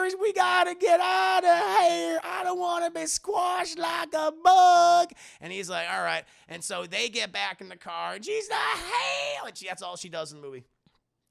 Boris, we gotta get out of here. I don't want to be squashed like a bug. And he's like, all right. And so they get back in the car, and she's like, hey. And that's all she does in the movie.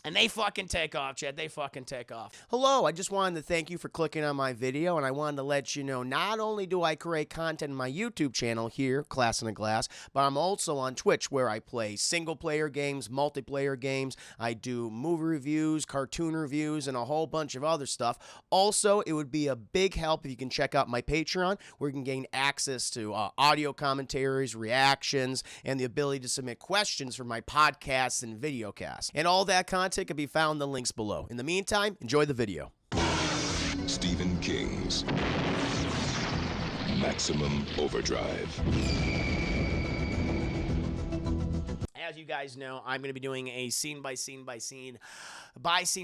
And they fucking take off, Chad. They fucking take off. Hello, I just wanted to thank you for clicking on my video, and I wanted to let you know not only do I create content on my YouTube channel here, Class in a Glass, but I'm also on Twitch where I play single-player games, multiplayer games. I do movie reviews, cartoon reviews, and a whole bunch of other stuff. Also, it would be a big help if you can check out my Patreon, where you can gain access to audio commentaries, reactions, and the ability to submit questions for my podcasts and videocasts. And all that content can be found in the links below. In the meantime, enjoy the video. Stephen King's Maximum Overdrive. As you guys know, I'm going to be doing a scene-by-scene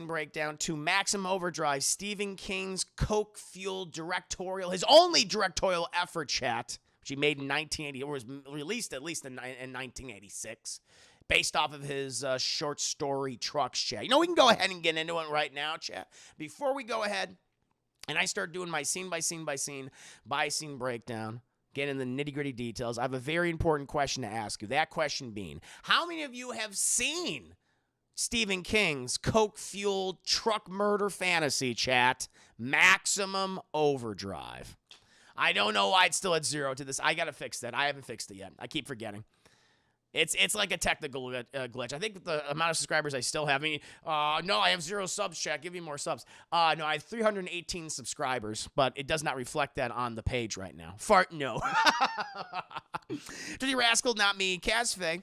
breakdown to Maximum Overdrive, Stephen King's coke-fueled directorial, his only directorial effort, chat, which he made in 1980, or was released at least in 1986. Based off of his short story Trucks, chat. You know, we can go ahead and get into it right now, chat. Before we go ahead and I start doing my scene breakdown, get in the nitty-gritty details, I have a very important question to ask you. That question being, how many of you have seen Stephen King's coke-fueled truck murder fantasy, chat, Maximum Overdrive? I don't know why it's still at 0 to this. I got to fix that. I haven't fixed it yet. I keep forgetting. It's like a technical glitch. I think the amount of subscribers I still have. I mean, no, I have 0 subs, chat. Give me more subs. No, I have 318 subscribers, but it does not reflect that on the page right now. Fart, no. Dirty Rascal, not me. Casfe,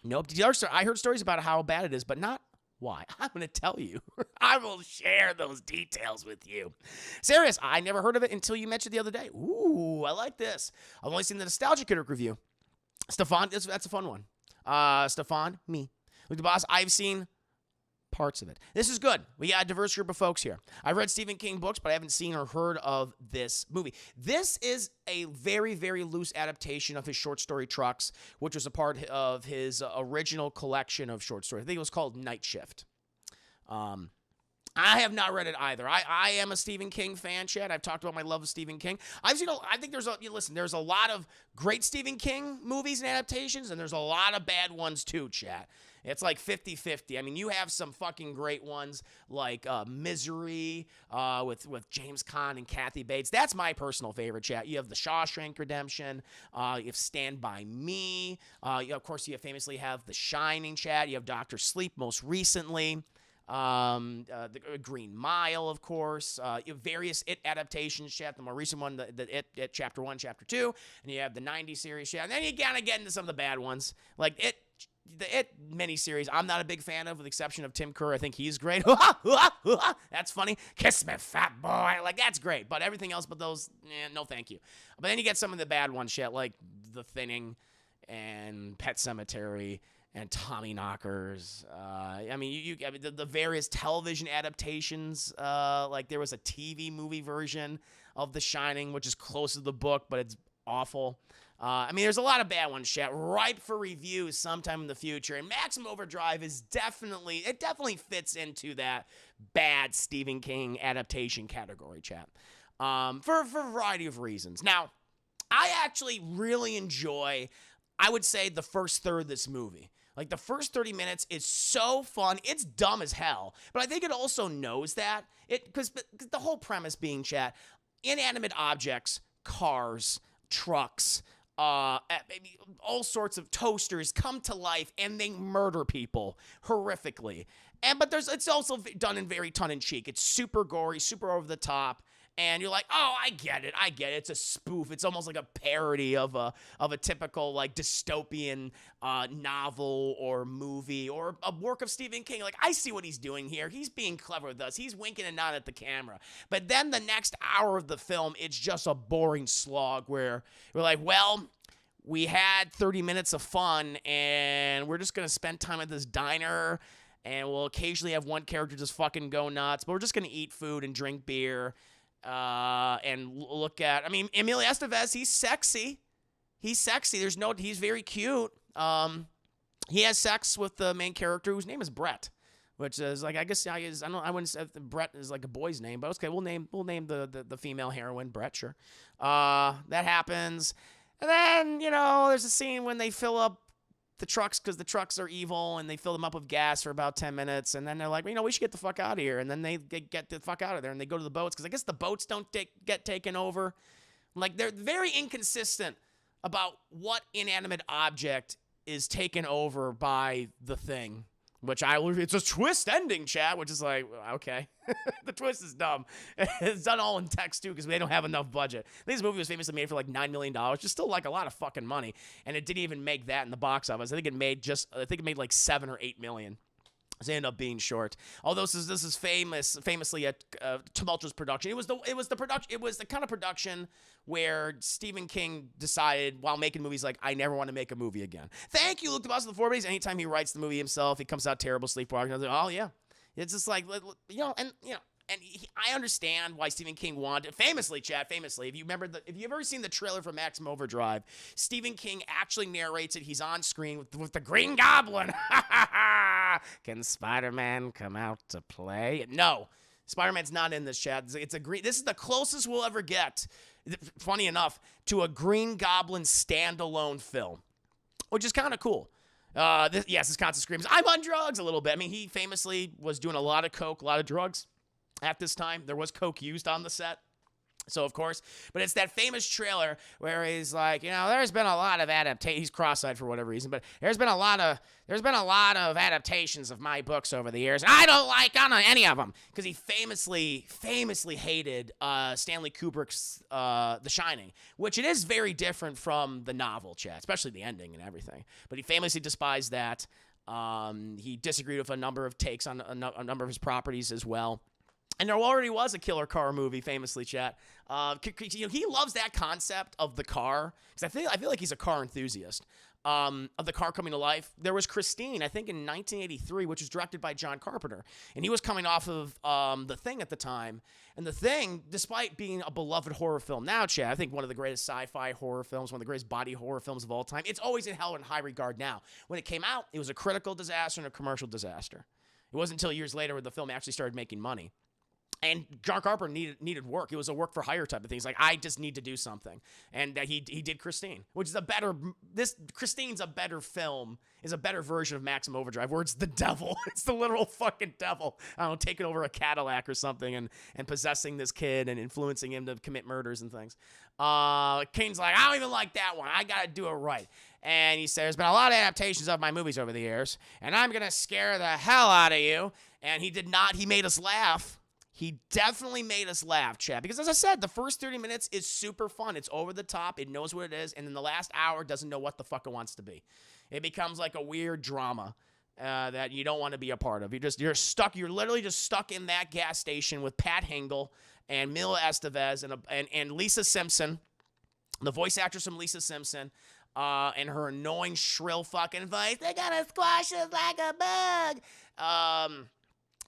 nope. I heard stories about how bad it is, but not why. I'm going to tell you. I will share those details with you. Serious, I never heard of it until you mentioned the other day. Ooh, I like this. I've only seen the Nostalgia Critic review. Stefan, that's a fun one. Stefan, me. Look, the boss, I've seen parts of it. This is good. We got a diverse group of folks here. I've read Stephen King books, but I haven't seen or heard of this movie. This is a very, very loose adaptation of his short story Trucks, which was a part of his original collection of short stories. I think it was called Night Shift. I have not read it either. I am a Stephen King fan, Chad. I've talked about my love of Stephen King. I think there's a lot of great Stephen King movies and adaptations, and there's a lot of bad ones too, Chad. It's like 50-50. I mean, you have some fucking great ones like Misery with James Caan and Kathy Bates. That's my personal favorite, chat. You have The Shawshank Redemption. You have Stand By Me. Of course, you famously have The Shining, chat. You have Dr. Sleep most recently. The Green Mile, of course, you have various It adaptations, chat, the more recent one, the It Chapter 1, Chapter 2, and you have the 90s series, chat, and then you gotta get into some of the bad ones, like the It miniseries, I'm not a big fan of, with the exception of Tim Curry. I think he's great. That's funny. Kiss me, fat boy. Like, that's great, but everything else but those, no thank you. But then you get some of the bad ones, chat, like The Thinning and Pet Sematary, and Tommy Knockers. I mean, the various television adaptations. Like there was a TV movie version of The Shining, which is close to the book, but it's awful. I mean, there's a lot of bad ones, chat, ripe for review sometime in the future. And Maximum Overdrive is definitely fits into that bad Stephen King adaptation category, chat. For a variety of reasons. Now, I actually really enjoy, I would say, the first third of this movie. Like, the first 30 minutes is so fun. It's dumb as hell. But I think it also knows that. Because the whole premise being, chat, inanimate objects, cars, trucks, all sorts of toasters come to life and they murder people horrifically. But it's also done in very tongue-in-cheek. It's super gory, super over the top. And you're like, oh, I get it. It's a spoof. It's almost like a parody of a typical, like, dystopian novel or movie or a work of Stephen King. Like, I see what he's doing here. He's being clever with us. He's winking and nodding at the camera. But then the next hour of the film, it's just a boring slog where we're like, well, we had 30 minutes of fun, and we're just going to spend time at this diner, and we'll occasionally have one character just fucking go nuts, but we're just going to eat food and drink beer. And look at, I mean, Emilio Estevez, he's sexy. He's very cute. He has sex with the main character whose name is Brett, which is like, I guess I wouldn't say Brett is like a boy's name, but okay, we'll name the female heroine Brett, sure. That happens. And then, there's a scene when they fill up the trucks because the trucks are evil, and they fill them up with gas for about 10 minutes, and then they're like, we should get the fuck out of here, and then they get the fuck out of there, and they go to the boats because I guess the boats don't get taken over. Like, they're very inconsistent about what inanimate object is taken over by the thing, it's a twist ending, chat, which is like, okay. The twist is dumb. It's done all in text, too, because they don't have enough budget. I think this movie was famously made for like $9 million, which is still like a lot of fucking money, and it didn't even make that in the box office. I think it made like 7 or 8 million. So it ended up being short. Although this is famously a tumultuous production. It was the kind of production where Stephen King decided while making movies, like, I never want to make a movie again. Thank you, Luke the Boss of the 4 Days. Anytime he writes the movie himself, he comes out terrible sleepwalking. I was like, oh yeah, it's just like, I understand why Stephen King wanted, famously, if you've ever seen the trailer for Maximum Overdrive, Stephen King actually narrates it. He's on screen with the Green Goblin. Can Spider-Man come out to play? No, Spider-Man's not in this, chat. This is the closest we'll ever get, funny enough, to a Green Goblin standalone film, which is kind of cool. This constant screams, I'm on drugs, a little bit. I mean, he famously was doing a lot of coke, a lot of drugs at this time. There was coke used on the set. So, of course, but it's that famous trailer where he's like, there's been a lot of he's cross-eyed for whatever reason, but there's been a lot of adaptations of my books over the years, and I don't like any of them, because he famously hated Stanley Kubrick's The Shining, which it is very different from the novel, chat, especially the ending and everything, but he famously despised that. He disagreed with a number of takes on a number of his properties as well. And there already was a killer car movie, famously, chat. He loves that concept of the car, because I feel like he's a car enthusiast. Of the car coming to life. There was Christine, I think in 1983, which was directed by John Carpenter. And he was coming off of The Thing at the time. And The Thing, despite being a beloved horror film now, chat, I think one of the greatest sci-fi horror films, one of the greatest body horror films of all time, it's always held in high regard now. When it came out, it was a critical disaster and a commercial disaster. It wasn't until years later where the film actually started making money. And John Carpenter needed work. It was a work for hire type of thing. He's like, I just need to do something. And he did Christine, which is Christine's a better film, is a better version of Maximum Overdrive, where it's the devil. It's the literal fucking devil. I don't know, taking over a Cadillac or something and possessing this kid and influencing him to commit murders and things. King's like, I don't even like that one. I got to do it right. And he said, there's been a lot of adaptations of my movies over the years, and I'm going to scare the hell out of you. And he did not. He made us laugh. He definitely made us laugh, chat, because as I said, the first 30 minutes is super fun. It's over the top. It knows what it is. And then the last hour doesn't know what the fuck it wants to be. It becomes like a weird drama that you don't want to be a part of. You're stuck. You're literally just stuck in that gas station with Pat Hingle and Emilio Estevez and Lisa Simpson, the voice actress from Lisa Simpson, and her annoying, shrill fucking voice. They're gonna squash us like a bug.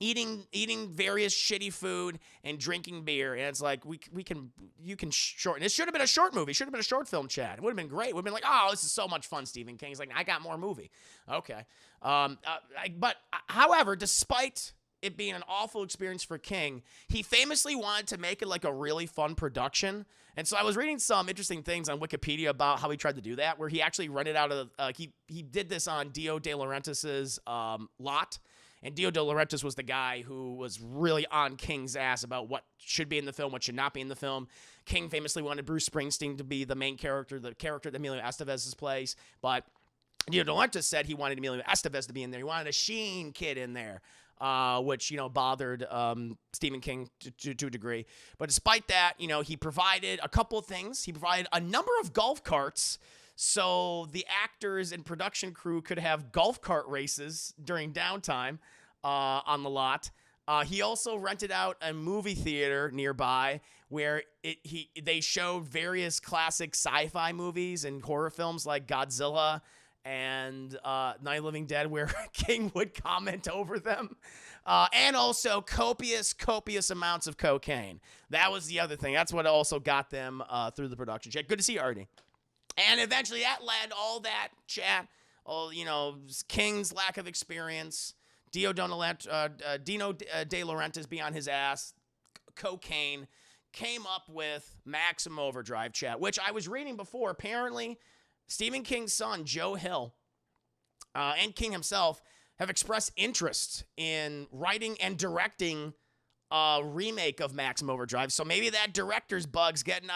Eating various shitty food and drinking beer, and it's like you can shorten. It should have been a short movie. Should have been a short film, chat. It would have been great. It would have been like, oh, this is so much fun. Stephen King's like, I got more movie. Okay, but however, despite it being an awful experience for King, he famously wanted to make it like a really fun production. And so I was reading some interesting things on Wikipedia about how he tried to do that, where he actually rented out of he did this on Dio De Laurentiis's lot. And Dio De Laurentiis was the guy who was really on King's ass about what should be in the film, what should not be in the film. King famously wanted Bruce Springsteen to be the main character, the character that Emilio Estevez plays. But Dio De Laurentiis said he wanted Emilio Estevez to be in there. He wanted a Sheen kid in there, which, bothered Stephen King to a degree. But despite that, he provided a couple of things. He provided a number of golf carts, so the actors and production crew could have golf cart races during downtime on the lot. He also rented out a movie theater nearby where they showed various classic sci-fi movies and horror films like Godzilla and Night of the Living Dead, where King would comment over them. And also copious amounts of cocaine. That was the other thing. That's what also got them through the production check. Good to see you, Artie. And eventually that led all that chat, King's lack of experience, Dino De Laurentiis be on his ass, cocaine, came up with Maximum Overdrive, chat, which I was reading before. Apparently, Stephen King's son, Joe Hill, and King himself have expressed interest in writing and directing a remake of Maximum Overdrive. So maybe that director's bug's gotten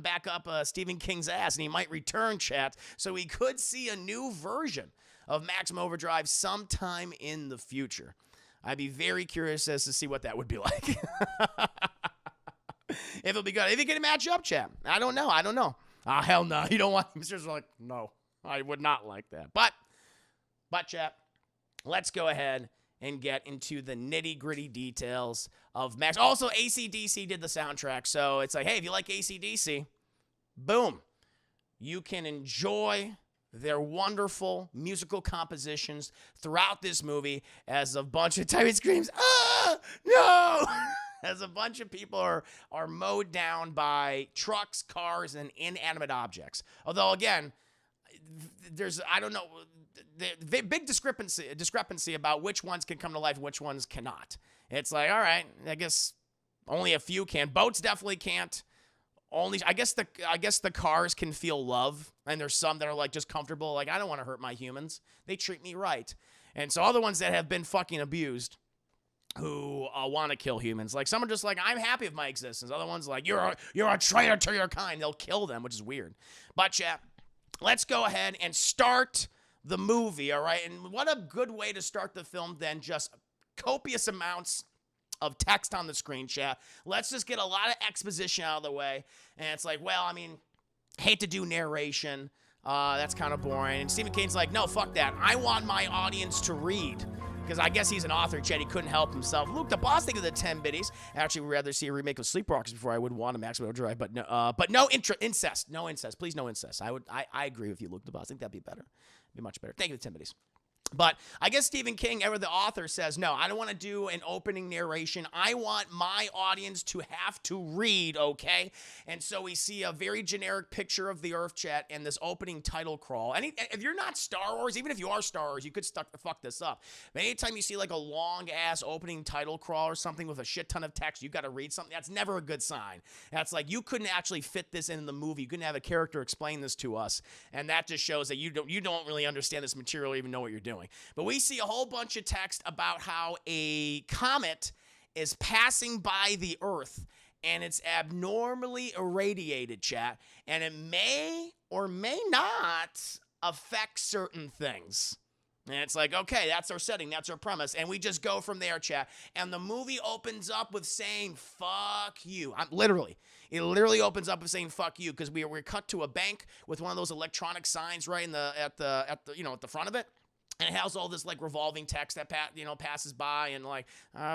back up Stephen King's ass, and he might return, chat. So we could see a new version of Maximum Overdrive sometime in the future. I'd be very curious as to see what that would be like. If it'll be good. If it can match up, chat. I don't know. Ah, hell no. You don't want Mr. like, no, I would not like that. But chat, let's go ahead and get into the nitty-gritty details of Max. Also, AC/DC did the soundtrack, so it's like, hey, if you like AC/DC, boom, you can enjoy their wonderful musical compositions throughout this movie as a bunch of Tyrant screams, ah, no! As a bunch of people are mowed down by trucks, cars, and inanimate objects. Although, again, there's, I don't know, the big discrepancy about which ones can come to life and which ones cannot. It's like, all right, I guess only a few can. Boats definitely can't. I guess the cars can feel love, and there's some that are like just comfortable. Like, I don't want to hurt my humans. They treat me right. And so other ones that have been fucking abused, who want to kill humans. Like, some are just like, I'm happy with my existence. Other ones like, you're a traitor to your kind. They'll kill them, which is weird. But, chat, let's go ahead and start the movie, all right? And what a good way to start the film than just copious amounts of text on the screen, chat. Let's just get a lot of exposition out of the way. And it's like, well, I mean, hate to do narration. That's kind of boring. And Stephen King's like, no, fuck that. I want my audience to read. Because I guess he's an author, chat. He couldn't help himself. Luke, the boss, think of the 10 biddies. Actually, we'd rather see a remake of Sleepwalkers before I would want a Maximum Overdrive. But no incest. No incest. Please, no incest. I agree with you, Luke, the boss. I think that'd be better. Be much better. Thank you, the 10 biddies. But I guess Stephen King, ever the author, says, no, I don't want to do an opening narration. I want my audience to have to read, okay? And so we see a very generic picture of the Earth, chat, and this opening title crawl. If you're not Star Wars, even if you are Star Wars, you could fuck this up. But anytime you see like a long-ass opening title crawl or something with a shit ton of text, you got to read something, that's never a good sign. That's like, you couldn't actually fit this in the movie. You couldn't have a character explain this to us. And that just shows that you don't really understand this material or even know what you're doing. But we see a whole bunch of text about how a comet is passing by the Earth and it's abnormally irradiated, chat, and it may or may not affect certain things. And it's like, okay, that's our setting, that's our premise, and we just go from there, chat. And the movie opens up with saying, fuck you. It literally opens up with saying, fuck you, because we're cut to a bank with one of those electronic signs right at the front of it. And it has all this like revolving text that passes by, and like,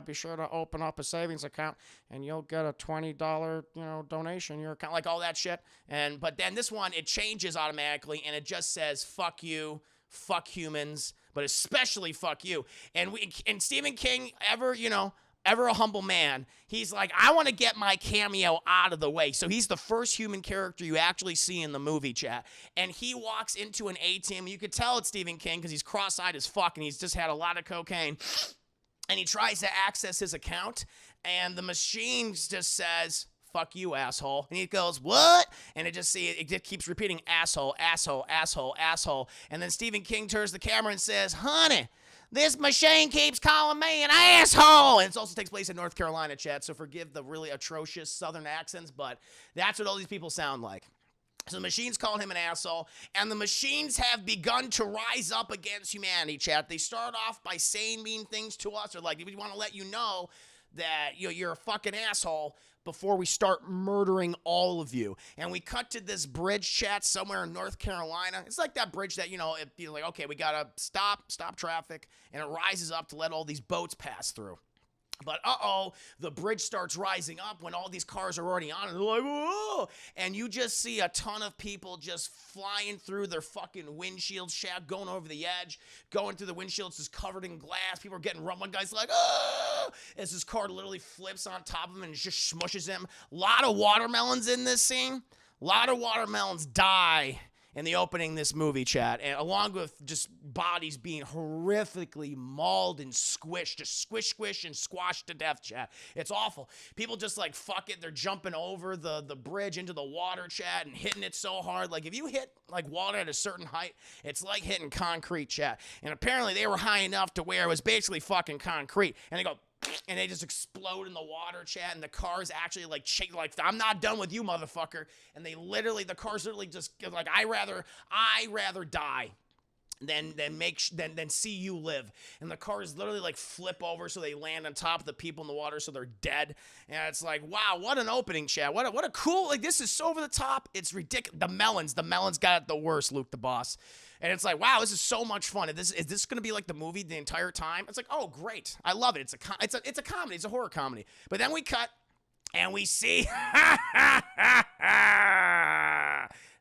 be sure to open up a savings account and you'll get a $20 donation in your account, like all that shit. But then this one, it changes automatically and it just says fuck you, fuck humans, but especially fuck you. And Stephen King, ever a humble man, he's like, I want to get my cameo out of the way. So he's the first human character you actually see in the movie, chat. And he walks into an ATM. You could tell it's Stephen King because he's cross-eyed as fuck and he's just had a lot of cocaine. And he tries to access his account, and the machine just says, fuck you, asshole. And he goes, what? And it just keeps repeating, asshole, asshole, asshole, asshole. And then Stephen King turns the camera and says, honey, this machine keeps calling me an asshole. And it also takes place in North Carolina, chat, so forgive the really atrocious southern accents, but that's what all these people sound like. So the machine's calling him an asshole, and the machines have begun to rise up against humanity, chat. They start off by saying mean things to us, or like, we want to let you know that you're a fucking asshole before we start murdering all of you. And we cut to this bridge, chat, somewhere in North Carolina. It's like that bridge that, you're like, okay, we gotta stop traffic, and it rises up to let all these boats pass through. But the bridge starts rising up when all these cars are already on it. They're like, whoa! And you just see a ton of people just flying through their fucking windshields, chat, going over the edge, going through the windshields just covered in glass. People are getting run. One guy's like, oh! As his car literally flips on top of him and just smushes him. A lot of watermelons in this scene. A lot of watermelons die in the opening of this movie, chat, and along with just bodies being horrifically mauled and squished, just squish, and squashed to death, chat. It's awful. People just like, fuck it, they're jumping over the bridge into the water, chat, and hitting it so hard. Like, if you hit, like, water at a certain height, it's like hitting concrete, chat. And apparently they were high enough to where it was basically fucking concrete. And they go, and they just explode in the water, chat, and the car's actually like shake, like, I'm not done with you, motherfucker. And they literally, the car's literally just like, I rather die than see you live. And the cars literally like flip over so they land on top of the people in the water so they're dead. And it's like, wow, what an opening, chat. What a cool, like, this is so over the top. It's ridiculous. The melons got it the worst, Luke the Boss. And it's like, wow, this is so much fun. Is this going to be like the movie the entire time? It's like, oh, great. I love it. It's a comedy. It's a horror comedy. But then we cut and we see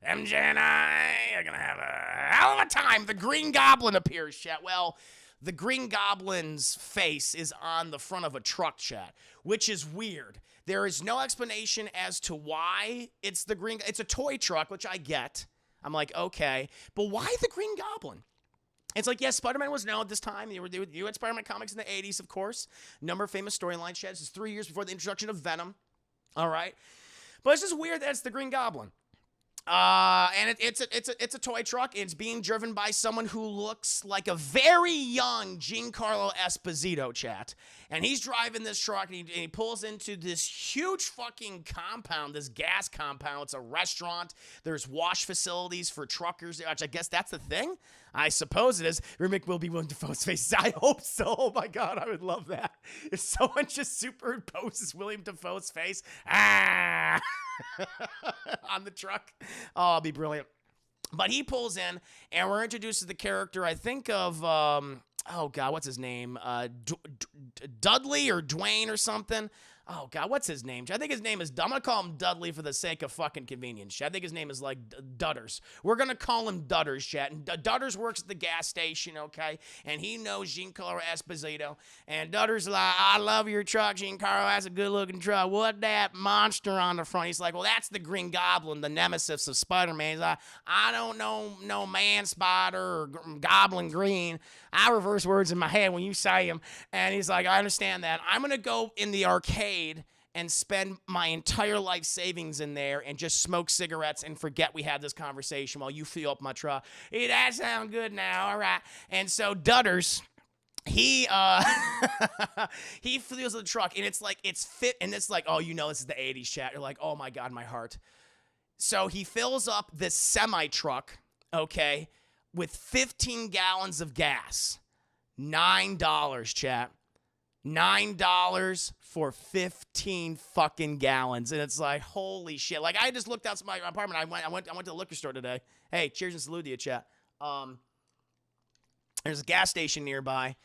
MJ and I are going to have a hell of a time. The Green Goblin appears, chat. Well, the Green Goblin's face is on the front of a truck, chat, which is weird. There is no explanation as to why it's the Green. It's a toy truck, which I get. I'm like, okay, but why the Green Goblin? It's like, yes, Spider-Man was known at this time. You had Spider-Man comics in the 80s, of course. Number of famous storylines. This is 3 years before the introduction of Venom. All right. But it's just weird that it's the Green Goblin. And it's a toy truck. It's being driven by someone who looks like a very young Giancarlo Esposito, chat. And he's driving this truck, and he pulls into this huge fucking compound, this gas compound. It's a restaurant. There's wash facilities for truckers, which I guess that's the thing. I suppose it is. Remake will be Willem Dafoe's face. I hope so. Oh my God, I would love that. If someone just superimposes William Dafoe's face on the truck, oh, it'll be brilliant. But he pulls in, and we're introduced to the character, I think of, oh God, what's his name? Dudley or Dwayne or something. Oh God, what's his name? I think his name is, I'm going to call him Dudley for the sake of fucking convenience. I think his name is like Dudders. We're going to call him Dudders, chat. And Dudders works at the gas station, okay? And he knows Giancarlo Esposito. And Dudders is like, I love your truck, Giancarlo. That's a good looking truck. What that monster on the front? He's like, well, that's the Green Goblin, the nemesis of Spider-Man. He's like, I don't know no man spider or goblin green. I reverse words in my head when you say him. And he's like, I understand that. I'm going to go in the arcade and spend my entire life savings in there and just smoke cigarettes and forget we had this conversation while you fill up my truck. Hey, that sounds good now. All right. And so Dudders, he he fills the truck, and it's like, it's fit, and it's like, oh, you know, this is the 80s, chat. You're like, oh my God, my heart. So he fills up this semi-truck, okay, with 15 gallons of gas. $9, chat. $9 for 15 fucking gallons. And it's like, holy shit. Like, I just looked outside my apartment. I went to the liquor store today. Hey, cheers and salute to you, chat. There's a gas station nearby,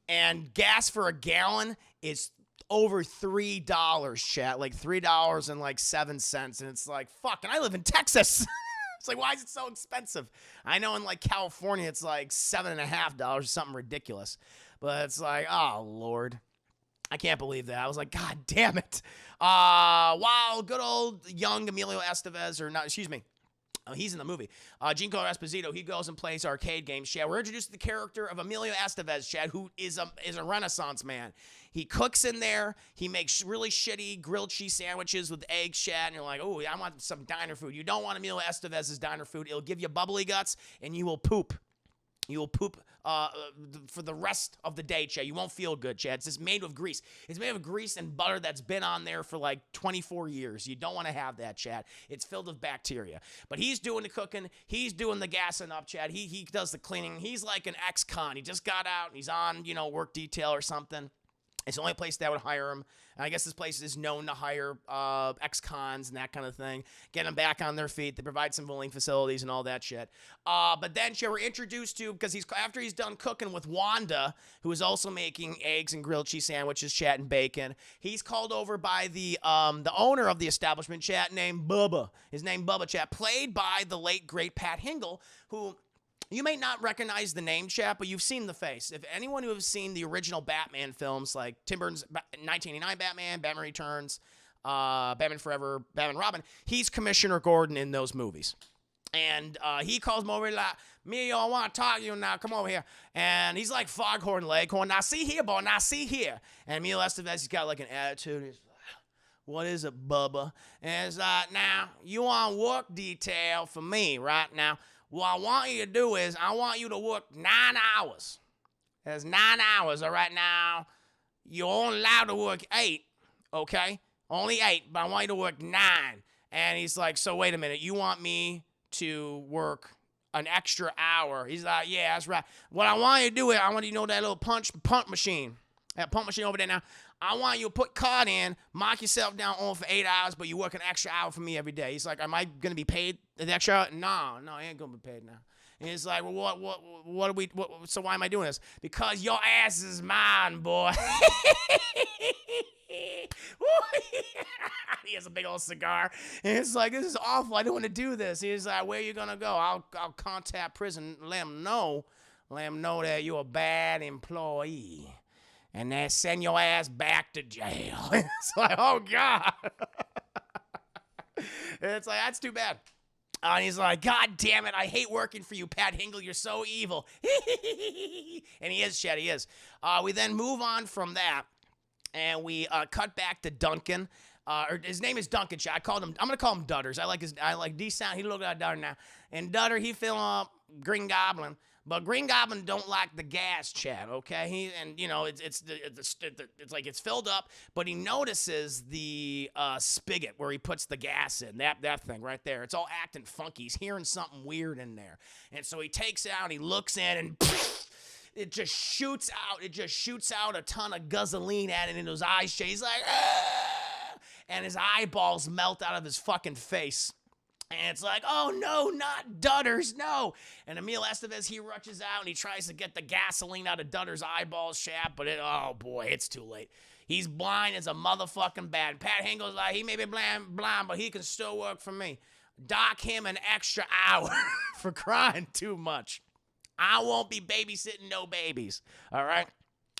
and gas for a gallon is over $3, chat. Like $3.07. And it's like, fuck, and I live in Texas. It's like, why is it so expensive? I know in like California, it's like $7.50, something ridiculous. But it's like, oh, Lord. I can't believe that. I was like, God damn it. Wow, good old young Emilio Estevez, or not, excuse me. He's in the movie. Giancarlo Esposito, he goes and plays arcade games, Chad. We're introduced to the character of Emilio Estevez, Chad, who is a Renaissance man. He cooks in there. He makes really shitty grilled cheese sandwiches with eggs, Chad. And you're like, oh, I want some diner food. You don't want Emilio Estevez's diner food. It'll give you bubbly guts, and you will poop. You will poop for the rest of the day, Chad. You won't feel good, Chad. It's just made of grease. It's made of grease and butter that's been on there for like 24 years. You don't want to have that, Chad. It's filled with bacteria. But he's doing the cooking. He's doing the gassing up, Chad. He does the cleaning. He's like an ex-con. He just got out. He's on, work detail or something. It's the only place that would hire him. And I guess this place is known to hire ex-cons and that kind of thing. Get them back on their feet. They provide some bowling facilities and all that shit. But then we're introduced to, because after he's done cooking with Wanda, who is also making eggs and grilled cheese sandwiches, chat, and bacon, he's called over by the owner of the establishment, chat, named Bubba. His name Bubba, chat, played by the late, great Pat Hingle, who... You may not recognize the name, chat, but you've seen the face. If anyone who has seen the original Batman films, like Tim Burton's 1989 Batman, Batman Returns, Batman Forever, Batman Robin, he's Commissioner Gordon in those movies. And he calls me over like, Emilio, I want to talk to you now. Come over here. And he's like foghorn leghorn. Now see here, boy. Now see here. And Emilio Estevez, he's got like an attitude. He's like, what is it, Bubba? And it's like, now, you on work detail for me right now. What I want you to do is I want you to work 9 hours. There's 9 hours, all right? Now, you're only allowed to work 8, okay? Only 8, but I want you to work 9. And he's like, so wait a minute. You want me to work an extra hour? He's like, yeah, that's right. What I want you to do is I want you to know that little pump machine. That pump machine over there now. I want you to put card in, mark yourself down on for 8 hours, but you work an extra hour for me every day. He's like, am I going to be paid an extra hour? No, I ain't going to be paid now. And he's like, well, what are we, so why am I doing this? Because your ass is mine, boy. He has a big old cigar. And it's like, this is awful. I don't want to do this. He's like, where are you going to go? I'll contact prison, let them know that you're a bad employee. And then send your ass back to jail. It's like, oh, God. It's like, that's too bad. And he's like, God damn it, I hate working for you, Pat Hingle. You're so evil. And he is, Chad, he is. We then move on from that, and we cut back to Duncan. Or his name is Duncan, Chad. I'm going to call him Dutters. I like D-Sound. He look like Dutter now. And Dutter, he fill up Green Goblin. But Green Goblin don't like the gas, Chad, okay? It's like it's filled up, but he notices the spigot where he puts the gas in, that thing right there. It's all acting funky. He's hearing something weird in there. And so he takes it out, he looks in, and it just shoots out. It just shoots out a ton of gasoline at it in his eyes. He's like, ah! And his eyeballs melt out of his fucking face. And it's like, oh, no, not Dutters, no. And Emilio Estevez, he rushes out and he tries to get the gasoline out of Dutters' eyeballs, Chap, but oh, boy, it's too late. He's blind as a motherfucking bat. Pat Hingle's like, he may be blind, but he can still work for me. Dock him an extra hour for crying too much. I won't be babysitting no babies, all right?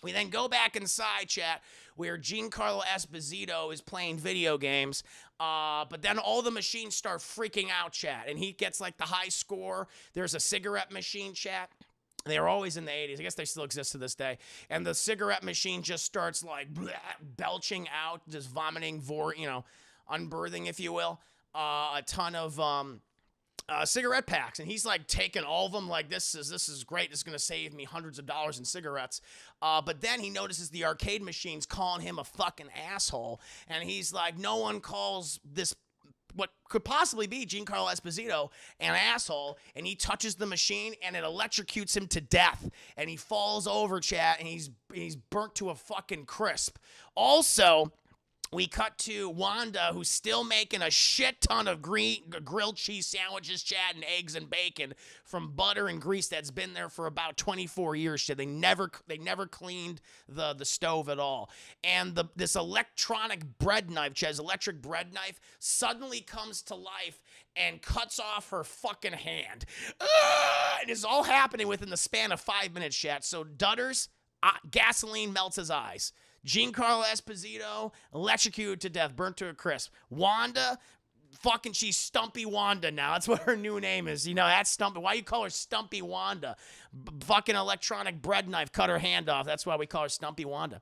We then go back inside, chat, where Giancarlo Esposito is playing video games, but then all the machines start freaking out, chat, and he gets, like, the high score. There's a cigarette machine, chat. They were always in the 80s. I guess they still exist to this day. And the cigarette machine just starts, like, belching out, just vomiting, unbirthing, if you will, a ton of cigarette packs, and he's like taking all of them like this is great, this is gonna save me hundreds of dollars in cigarettes, but then he notices the arcade machines calling him a fucking asshole, and he's like, no one calls this what could possibly be Giancarlo Esposito an asshole, and he touches the machine and it electrocutes him to death, and he falls over, chat, and he's burnt to a fucking crisp. Also, we cut to Wanda, who's still making a shit ton of grilled cheese sandwiches, chat, and eggs and bacon from butter and grease that's been there for about 24 years. Shit, they never cleaned the stove at all. And this electronic bread knife, Chaz, electric bread knife, suddenly comes to life and cuts off her fucking hand. And it's all happening within the span of 5 minutes, chat. So Dutters, gasoline melts his eyes. Giancarlo Esposito, electrocuted to death, burnt to a crisp. Wanda, she's Stumpy Wanda now. That's what her new name is. You know, that's Stumpy. Why you call her Stumpy Wanda? Fucking electronic bread knife cut her hand off. That's why we call her Stumpy Wanda.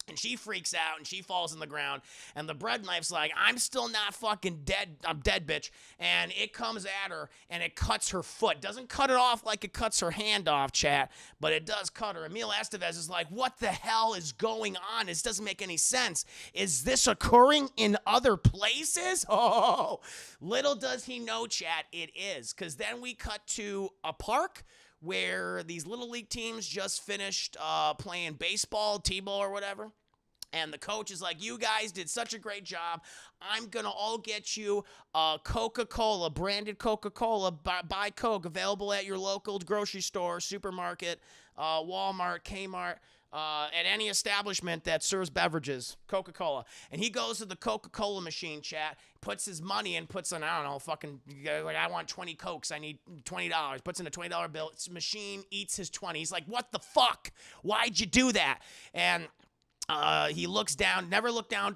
And she freaks out, and she falls on the ground, and the bread knife's like, I'm still not fucking dead. I'm dead, bitch. And it comes at her, and it cuts her foot. Doesn't cut it off like it cuts her hand off, chat, but it does cut her. Emilio Estevez is like, what the hell is going on? This doesn't make any sense. Is this occurring in other places? Oh, little does he know, chat, it is. Because then we cut to a park where these Little League teams just finished playing baseball, T-ball or whatever. And the coach is like, you guys did such a great job. I'm going to all get you Coca-Cola, branded Coca-Cola, buy Coke, available at your local grocery store, supermarket, Walmart, Kmart, at any establishment that serves beverages, Coca-Cola. And he goes to the Coca-Cola machine, chat, puts his money in, puts in, I don't know, fucking, like, I want 20 Cokes, I need $20, puts in a $20 bill. It's machine eats his 20. He's like, what the fuck? Why'd you do that? And He looks down. Never look down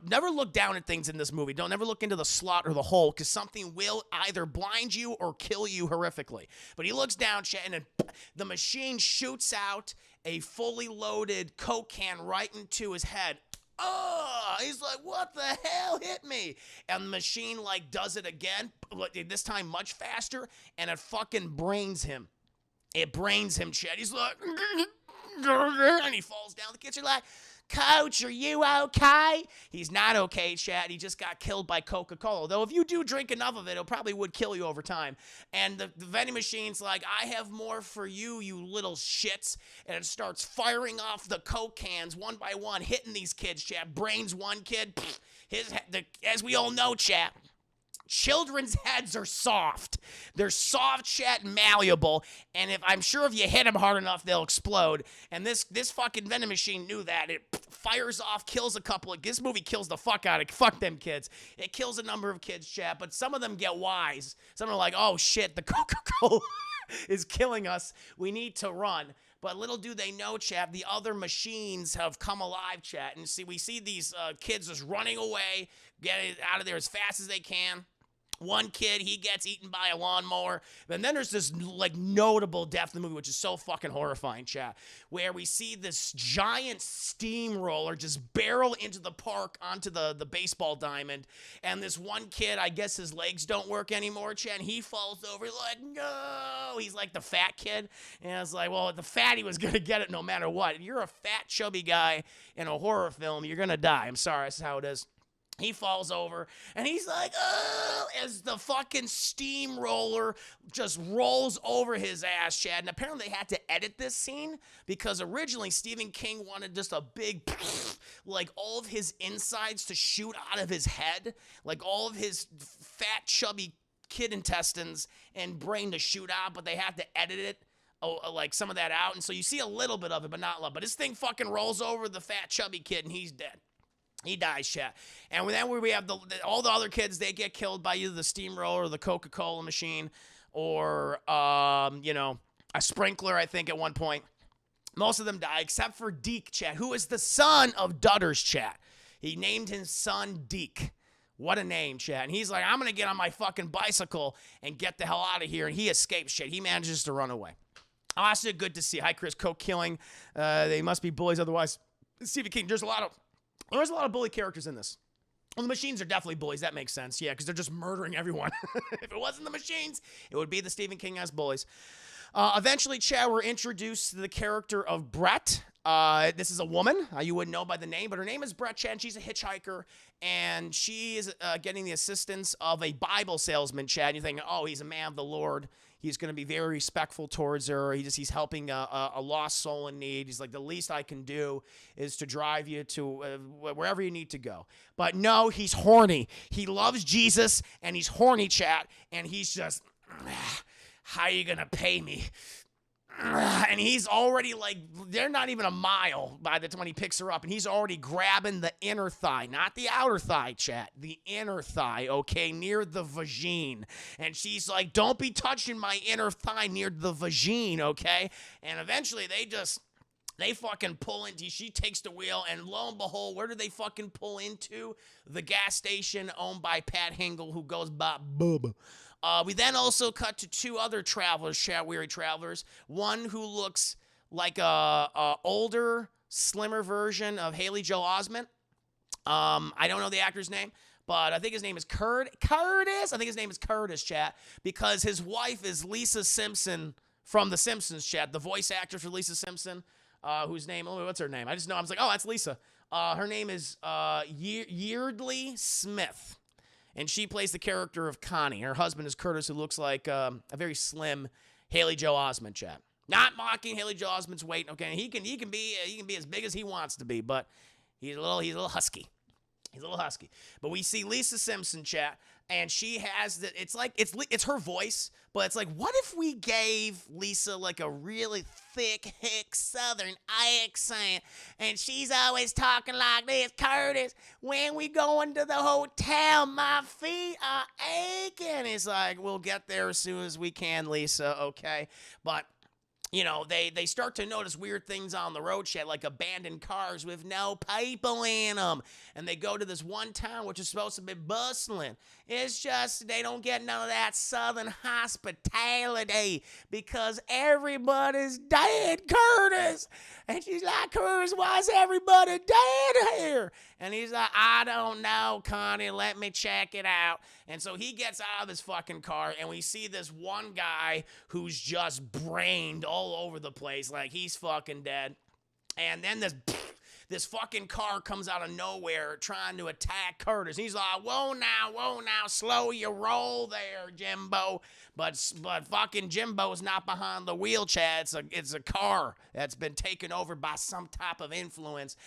at things in this movie. Don't never look into the slot or the hole, because something will either blind you or kill you horrifically. But he looks down, and then the machine shoots out a fully loaded Coke can right into his head. Oh, he's like, what the hell hit me? And the machine like does it again, this time much faster, and it fucking brains him. It brains him, Chad. He's like, and he falls down. The kids are like, Coach, are you okay? He's not okay, Chad. He just got killed by Coca-Cola. Though if you do drink enough of it, it probably would kill you over time. And the vending machine's like, I have more for you, you little shits. And it starts firing off the Coke cans one by one, hitting these kids, Chad. Brains one kid. As we all know, Chad, children's heads are soft. They're soft, Chat, malleable, and I'm sure if you hit them hard enough, they'll explode. And this fucking vending machine knew that. It fires off, kills a couple. This movie kills the fuck out of fuck them kids. It kills a number of kids, Chat, but some of them get wise. Some are like, oh shit, the Coca-Cola is killing us. We need to run. But little do they know, Chat, the other machines have come alive, Chat. And we see these kids just running away, getting out of there as fast as they can. One kid, he gets eaten by a lawnmower. And then there's this, like, notable death in the movie, which is so fucking horrifying, Chat, where we see this giant steamroller just barrel into the park onto the baseball diamond. And this one kid, I guess his legs don't work anymore, Chat, and he falls over like, no! He's like the fat kid. And it's like, well, the fatty was going to get it no matter what. You're a fat, chubby guy in a horror film, you're going to die. I'm sorry, that's how it is. He falls over, and he's like, oh, as the fucking steamroller just rolls over his ass, Chad. And apparently they had to edit this scene because originally Stephen King wanted just a big, like all of his insides to shoot out of his head, like all of his fat, chubby kid intestines and brain to shoot out, but they had to edit it. Like some of that out. And so you see a little bit of it, but not a lot. But this thing fucking rolls over the fat, chubby kid, and he's dead. He dies, Chat. And then we have all the other kids, they get killed by either the steamroller or the Coca-Cola machine or, a sprinkler, I think, at one point. Most of them die, except for Deke, Chat, who is the son of Dutters, Chat. He named his son Deke. What a name, Chat. And he's like, I'm going to get on my fucking bicycle and get the hell out of here. And he escapes, Chat. He manages to run away. Also good to see. Hi, Chris. Coke killing. They must be bullies. Otherwise, Stephen King, there's a lot of bully characters in this. Well, the machines are definitely bullies. That makes sense. Yeah, because they're just murdering everyone. If it wasn't the machines, it would be the Stephen King-esque bullies. Eventually, Chad, we're introduced to the character of Brett. This is a woman. You wouldn't know by the name, but her name is Brett, Chad. She's a hitchhiker, and she is getting the assistance of a Bible salesman, Chad. And you're thinking, oh, he's a man of the Lord. He's going to be very respectful towards her. He's helping a lost soul in need. He's like, the least I can do is to drive you to wherever you need to go. But no, he's horny. He loves Jesus, and he's horny, Chat. And he's just, how are you going to pay me? And he's already like, they're not even a mile by the time when he picks her up, and he's already grabbing the inner thigh, not the outer thigh, Chat, the inner thigh, okay, near the vagine. And she's like, don't be touching my inner thigh near the vagine, okay? And eventually they fucking pull into, she takes the wheel, and lo and behold, where do they fucking pull into? The gas station owned by Pat Hingle, who goes by Bubba. We then also cut to two other travelers, chat-weary travelers. One who looks like a older, slimmer version of Haley Joel Osment. I don't know the actor's name, but I think his name is Curtis. I think his name is Curtis, chat, because his wife is Lisa Simpson from The Simpsons, chat, the voice actor for Lisa Simpson, whose name, what's her name? I just know, I was like, oh, that's Lisa. Her name is Yeardley Smith. And she plays the character of Connie. Her husband is Curtis, who looks like a very slim Haley Joel Osment, chat. Not mocking Haley Joel Osment's weight, okay? He can be as big as he wants to be, but he's a little husky. He's a little husky. But we see Lisa Simpson, chat, and she has it's her voice, but it's like, what if we gave Lisa like a really thick, hick Southern accent, and she's always talking like this, Curtis, when we going to the hotel, my feet are aching. It's like, we'll get there as soon as we can, Lisa, okay? But you know, they start to notice weird things on the road, shit, like abandoned cars with no people in them. And they go to this one town, which is supposed to be bustling. It's just they don't get none of that southern hospitality because everybody's dead, Curtis. And she's like, Curtis, why is everybody dead here? And he's like, I don't know, Connie, let me check it out. And so he gets out of his fucking car, and we see this one guy who's just brained all over the place, like he's fucking dead. And then this fucking car comes out of nowhere trying to attack Curtis. He's like, whoa now, slow your roll there, Jimbo. But fucking Jimbo's not behind the wheel, Chad. It's a car that's been taken over by some type of influence.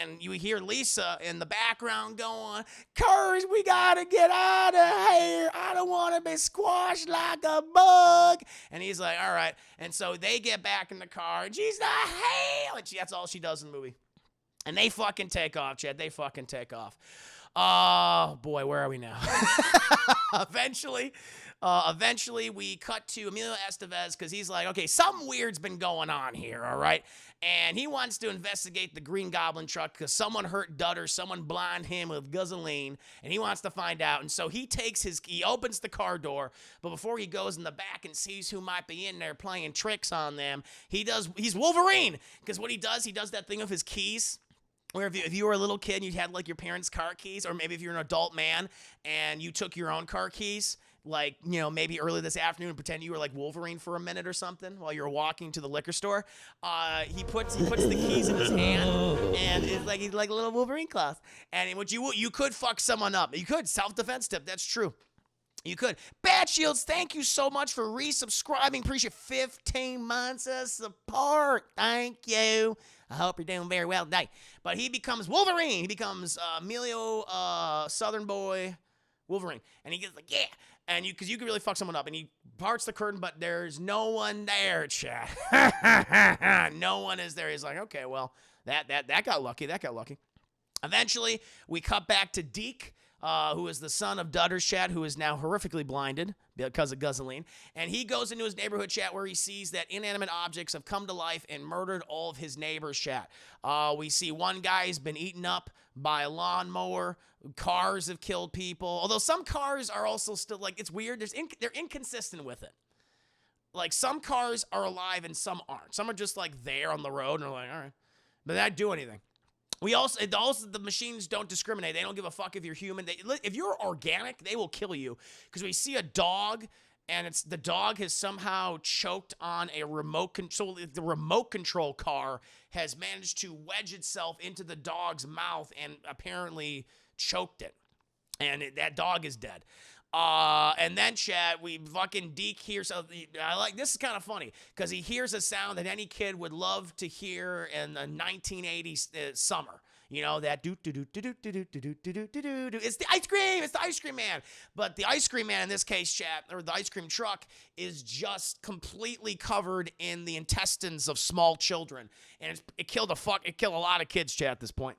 And you hear Lisa in the background going, Curtis, we gotta get out of here. I don't want to be squashed like a bug. And he's like, all right. And so they get back in the car, and she's like, hell. And that's all she does in the movie. And they fucking take off, Chad. They fucking take off. Oh, boy, where are we now? Eventually, we cut to Emilio Estevez because he's like, okay, something weird's been going on here, all right? And he wants to investigate the Green Goblin truck because someone hurt Dutter, someone blind him with gasoline, and he wants to find out. And so he opens the car door, but before he goes in the back and sees who might be in there playing tricks on them, he's Wolverine. Because what he does that thing with his keys. Where if you were a little kid and you had like your parents' car keys, or maybe if you're an adult man and you took your own car keys, like, you know, maybe early this afternoon and pretend you were like Wolverine for a minute or something while you were walking to the liquor store, he puts the keys in his hand, and it's like he's like a little Wolverine claws. And what you could fuck someone up. You could. Self-defense tip. That's true. You could. Bad Shields, thank you so much for resubscribing. Appreciate 15 months of support. Thank you. I hope you're doing very well today. But he becomes Wolverine. He becomes Emilio, Southern Boy, Wolverine. And he gets like, yeah. And because you can really fuck someone up. And he parts the curtain, but there's no one there, chat. No one is there. He's like, okay, well, that got lucky. That got lucky. Eventually, we cut back to Deke, who is the son of Dutter's, chat, who is now horrifically blinded because of gasoline. And he goes into his neighborhood, chat, where he sees that inanimate objects have come to life and murdered all of his neighbors, chat. We see one guy's been eaten up by a lawnmower. Cars have killed people. Although some cars are also still, like, it's weird. They're inconsistent with it. Like, some cars are alive and some aren't. Some are just, like, there on the road and they're like, all right. But they don't do anything. The machines don't discriminate. They don't give a fuck if you're human. If you're organic, they will kill you. Because we see a dog, and the dog has somehow choked on a remote control. The remote control car has managed to wedge itself into the dog's mouth and apparently choked it. And that dog is dead. And then, Chad, we fucking Deke hears something. This is kind of funny because he hears a sound that any kid would love to hear in the 1980s summer. You know, that do do do do do do do do do do do do. It's the ice cream. It's the ice cream man. But the ice cream man in this case, Chad, or the ice cream truck, is just completely covered in the intestines of small children, and it killed a lot of kids, Chad, at this point.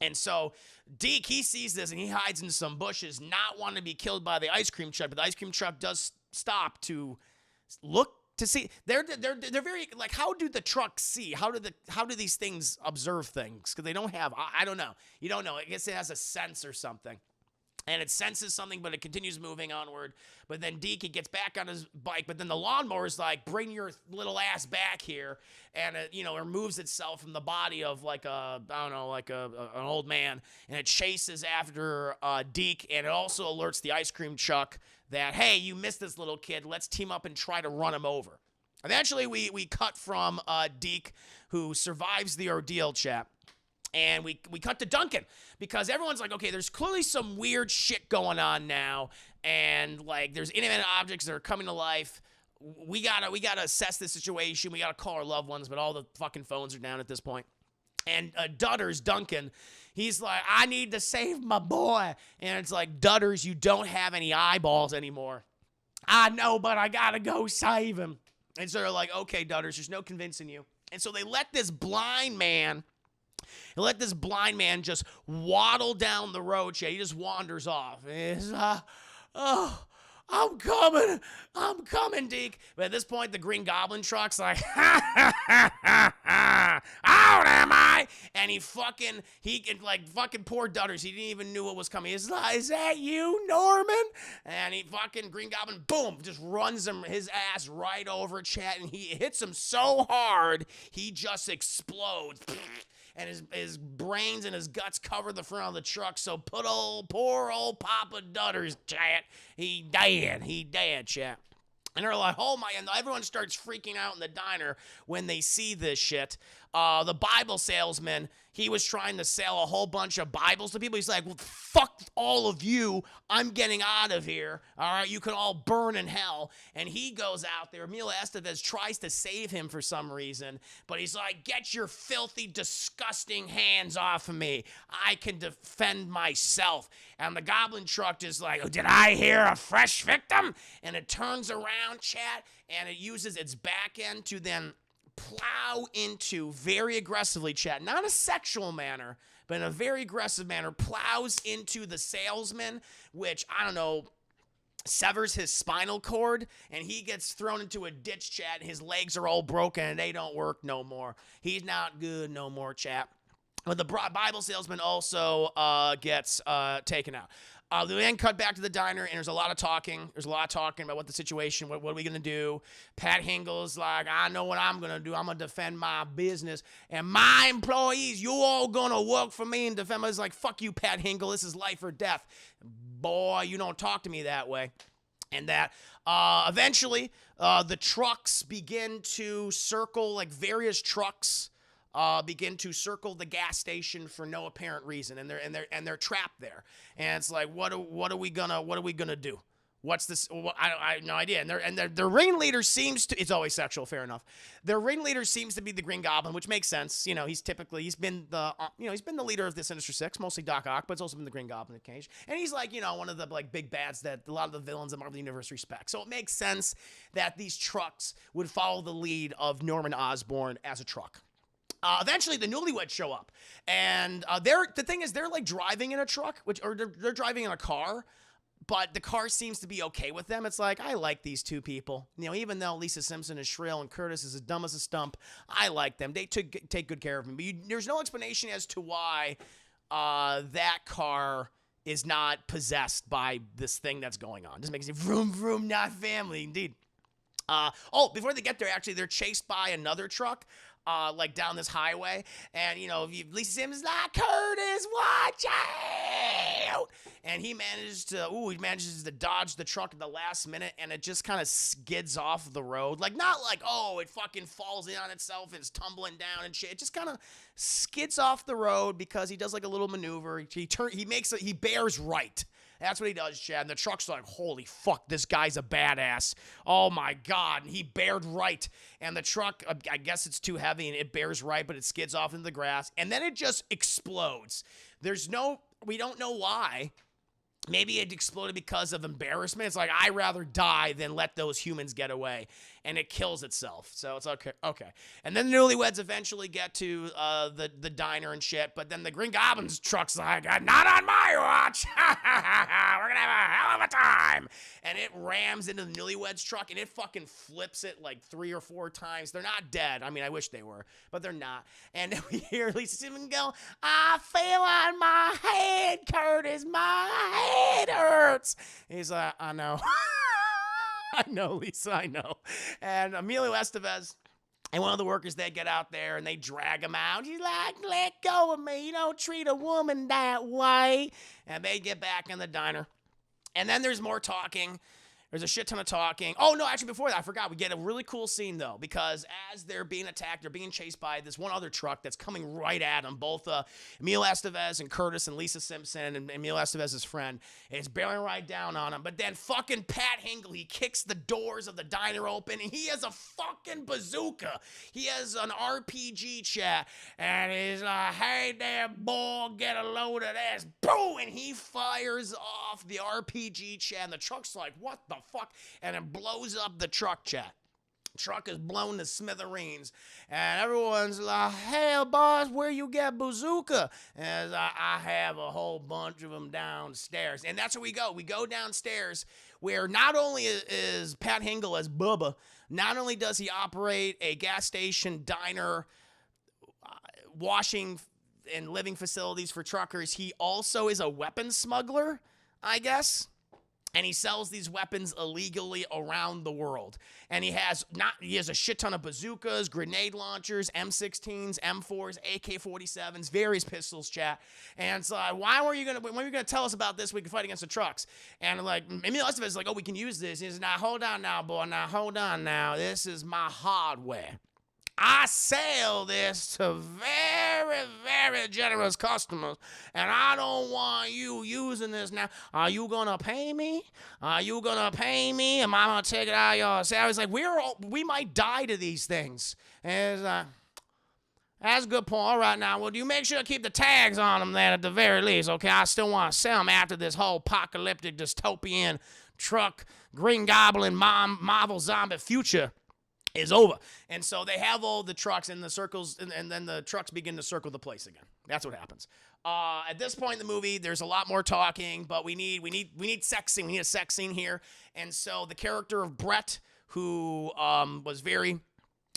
And so Deke, he sees this and he hides in some bushes, not wanting to be killed by the ice cream truck. But the ice cream truck does stop to look to see. They're very, like, how do the trucks see? How do these things observe things? Because they don't have, I don't know. You don't know. I guess it has a sense or something. And it senses something, but it continues moving onward. But then Deke, he gets back on his bike. But then the lawnmower's like, bring your little ass back here. And it, it removes itself from the body of like an old man. And it chases after Deke. And it also alerts the ice cream truck that, hey, you missed this little kid. Let's team up and try to run him over. Eventually, we cut from Deke, who survives the ordeal, chap. And we cut to Duncan because everyone's like, okay, there's clearly some weird shit going on now. And like, there's inanimate objects that are coming to life. We gotta assess the situation. We gotta call our loved ones, but all the fucking phones are down at this point. And Dutters, Duncan, he's like, I need to save my boy. And it's like, Dutters, you don't have any eyeballs anymore. I know, but I gotta go save him. And so they're like, okay, Dutters, there's no convincing you. And so they let this blind man just waddle down the road. He just wanders off. He's, I'm coming, Deke. But at this point, the Green Goblin truck's like, out am I? And he fucking poor Dutters. He didn't even knew what was coming. He's like, is that you, Norman? And he fucking Green Goblin, boom, just runs his ass right over Chet, and he hits him so hard, he just explodes. And his brains and his guts cover the front of the truck. So poor old Papa Dutters, chat. He dead, chat. And they're like, oh my, and everyone starts freaking out in the diner when they see this shit. The Bible salesman, he was trying to sell a whole bunch of Bibles to people. He's like, well, fuck all of you. I'm getting out of here. All right, you can all burn in hell. And he goes out there. Emilio Estevez tries to save him for some reason. But he's like, get your filthy, disgusting hands off of me. I can defend myself. And the Goblin truck is like, oh, did I hear a fresh victim? And it turns around, chat, and it uses its back end to then plow into very aggressively, chat, not in a sexual manner, but in a very aggressive manner, plows into the salesman, which, I don't know, severs his spinal cord, and he gets thrown into a ditch, chat, and his legs are all broken, and they don't work no more. He's not good no more, chat. But the Bible salesman also gets taken out. We then cut back to the diner, and there's a lot of talking. There's a lot of talking about what the situation, what are we going to do? Pat Hingle's like, I know what I'm going to do. I'm going to defend my business. And my employees, you all going to work for me and defend my business. Like, fuck you, Pat Hingle. This is life or death. Boy, you don't talk to me that way. And that eventually the trucks begin to circle, like various trucks begin to circle the gas station for no apparent reason, and they're trapped there. And it's like, what are we gonna do? What's this? I have no idea. And their ringleader seems to. It's always sexual, fair enough. Their ringleader seems to be the Green Goblin, which makes sense. You know, he's been the leader of this Sinister Six, mostly Doc Ock, but it's also been the Green Goblin occasion. And he's like, one of the like big bads that a lot of the villains in Marvel Universe respect. So it makes sense that these trucks would follow the lead of Norman Osborn as a truck. Eventually, the newlyweds show up, and the thing is, they're like driving in a truck, or they're driving in a car, but the car seems to be okay with them. It's like, I like these two people. Even though Lisa Simpson is shrill and Curtis is as dumb as a stump, I like them. They take good care of him. But there's no explanation as to why that car is not possessed by this thing that's going on. Just makes it vroom, vroom, not family, indeed. Before they get there, actually, they're chased by another truck. Like down this highway, and Lisa Sims is like, Curtis, watch out! And he manages to dodge the truck at the last minute, and it just kind of skids off the road. Like, not like, it fucking falls in on itself and it's tumbling down and shit. It just kind of skids off the road because he does like a little maneuver. He bears right. That's what he does, Chad. And the truck's like, holy fuck, this guy's a badass. Oh my God. And he bared right. And the truck, I guess it's too heavy and it bears right, but it skids off into the grass. And then it just explodes. We don't know why. Maybe it exploded because of embarrassment. It's like, I'd rather die than let those humans get away. And it kills itself. So it's okay. And then the newlyweds eventually get to the diner and shit. But then the Green Goblin's truck's like, not on my watch. We're going to have a hell of a time. And it rams into the newlyweds truck. And it fucking flips it like 3 or 4 times. They're not dead. I mean, I wish they were. But they're not. And then we hear Lisa Simpson go, I fell on my head, Curtis. My head hurts. He's like, I know. I know, Lisa, I know. And Emilio Estevez and one of the workers, they get out there and they drag him out. He's like, let go of me. You don't treat a woman that way. And they get back in the diner. And then there's more talking. There's a shit ton of talking. Oh, no, actually, before that, I forgot. We get a really cool scene, though, because as they're being attacked, they're being chased by this one other truck that's coming right at them. Both Emilio Estevez and Curtis and Lisa Simpson and Emilio Estevez's friend. And it's barreling right down on them. But then fucking Pat Hingle, he kicks the doors of the diner open, and he has a fucking bazooka. He has an RPG, chat. And he's like, hey there, boy, get a load of this. Boom! And he fires off the RPG, chat. And the truck's like, what the fuck? And it blows up the truck, chat. Truck is blown to smithereens, and everyone's like, "Hey, boss, where you get bazooka?" And I have a whole bunch of them downstairs, and that's where we go. We go downstairs, where not only is Pat Hingle as Bubba, not only does he operate a gas station, diner, washing and living facilities for truckers, he also is a weapons smuggler, I guess. And he sells these weapons illegally around the world. And he has a shit ton of bazookas, grenade launchers, M16s, M4s, AK-47s, various pistols, chat. And it's like, when are you gonna tell us about this? We can fight against the trucks. And like, Emilio Estevez is like, oh, we can use this. He's now, hold on now, boy. Now, hold on now. This is my hardware. I sell this to very, very generous customers, and I don't want you using this now. Are you gonna pay me? Are you gonna pay me? Am I gonna take it out of your salary? It's like, we might die to these things. And it's like, that's a good point. All right, now, well, do you make sure to keep the tags on them then at the very least, okay? I still want to sell them after this whole apocalyptic, dystopian, truck, Green Goblin, Marvel zombie future is over. And so they have all the trucks in the circles, and then the trucks begin to circle the place again. That's what happens. At this point in the movie, there's a lot more talking, but we need sex scene. We need a sex scene here. And so the character of Brett, who was very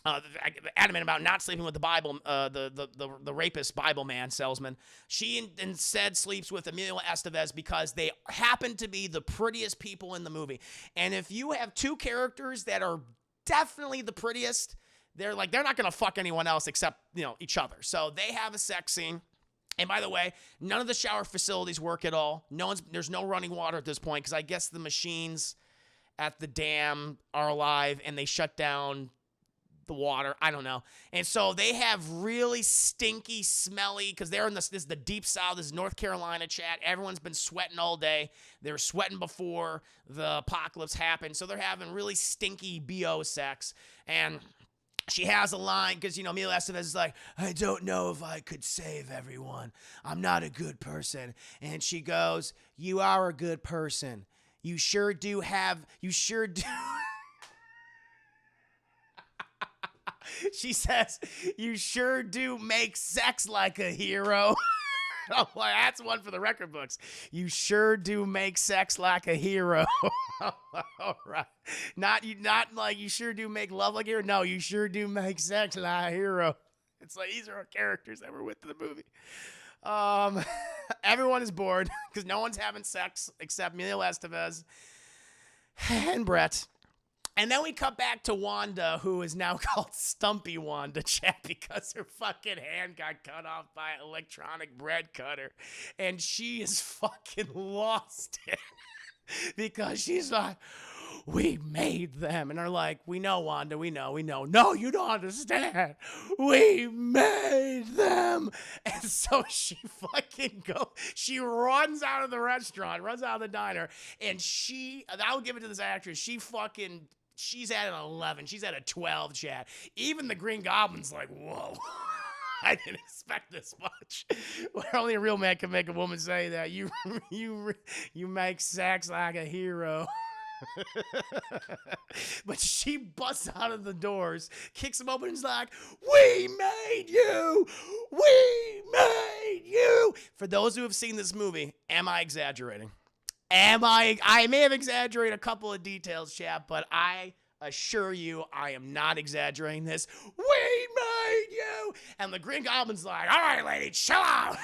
adamant about not sleeping with the Bible, the rapist Bible man salesman, she instead sleeps with Emilio Estevez because they happen to be the prettiest people in the movie. And if you have two characters that are definitely the prettiest, they're not gonna fuck anyone else except, each other. So they have a sex scene. And by the way, none of the shower facilities work at all. There's no running water at this point, because I guess the machines at the dam are alive and they shut down the water. I don't know. And so they have really stinky, smelly, because they're this is the deep south. This is North Carolina, chat. Everyone's been sweating all day. They were sweating before the apocalypse happened. So they're having really stinky BO sex. And she has a line, because, Emilio Estevez is like, I don't know if I could save everyone. I'm not a good person. And she goes, you are a good person. You sure do. She says, you sure do make sex like a hero. Oh, well, that's one for the record books. You sure do make sex like a hero. All right. Not like you sure do make love like a hero. No, you sure do make sex like a hero. It's like, these are our characters that were with the movie. Everyone is bored because no one's having sex except Emilio Estevez and Brett. And then we cut back to Wanda, who is now called Stumpy Wanda, chat, because her fucking hand got cut off by an electronic bread cutter. And she is fucking lost it. Because she's like, we made them. And they're like, we know, Wanda, we know. No, you don't understand. We made them. And so she she runs out of the restaurant, runs out of the diner, and I'll give it to this actress, she's at an 11. She's at a 12, chat. Even the Green Goblin's like, whoa. I didn't expect this much. Well, only a real man can make a woman say that. You make sex like a hero. But she busts out of the doors, kicks them open, and is like, we made you! We made you! For those who have seen this movie, am I exaggerating? I may have exaggerated a couple of details, chat, but I assure you I am not exaggerating this. We made you! And the Green Goblin's like, all right, lady, chill out.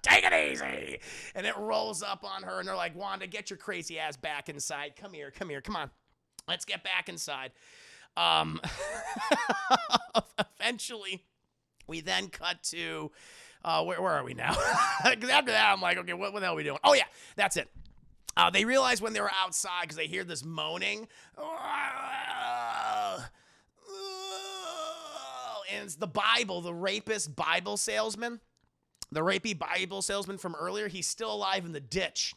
Take it easy. And it rolls up on her, and they're like, Wanda, get your crazy ass back inside. Come here, come on. Let's get back inside. Eventually, we then cut to... where are we now? Because after that, I'm like, okay, what the hell are we doing? Oh, yeah, that's it. They realized when they were outside, because they hear this moaning. And it's the Bible, the rapist Bible salesman. The rapey Bible salesman from earlier. He's still alive in the ditch.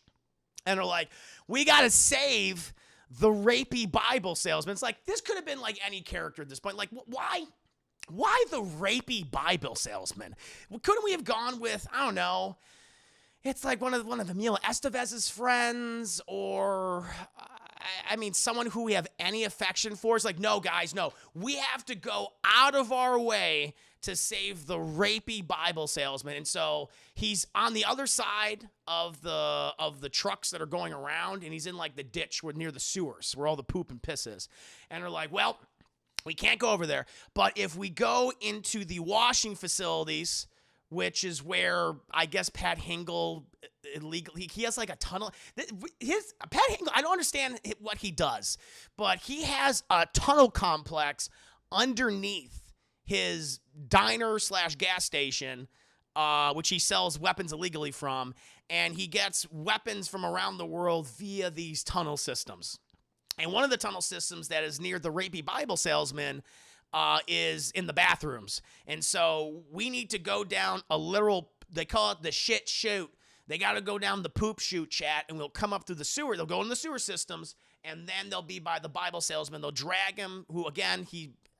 And they're like, we got to save the rapey Bible salesman. It's like, this could have been like any character at this point. Like, why? Why the rapey Bible salesman? Couldn't we have gone with, I don't know, it's like one of Emilio Estevez's friends, or I mean, someone who we have any affection for is like, no, guys, no. We have to go out of our way to save the rapey Bible salesman. And so he's on the other side of the trucks that are going around, and he's in like the ditch near the sewers where all the poop and piss is. And they're like, well, we can't go over there. But if we go into the washing facilities, which is where I guess Pat Hingle illegally, he has like a tunnel. Pat Hingle, I don't understand what he does, but he has a tunnel complex underneath his diner / gas station, which he sells weapons illegally from, and he gets weapons from around the world via these tunnel systems. And one of the tunnel systems that is near the rapey Bible salesman is in the bathrooms. And so we need to go down a literal, they call it the shit chute. They got to go down the poop chute, chat, and we'll come up through the sewer. They'll go in the sewer systems, and then they'll be by the Bible salesman. They'll drag him, who, again,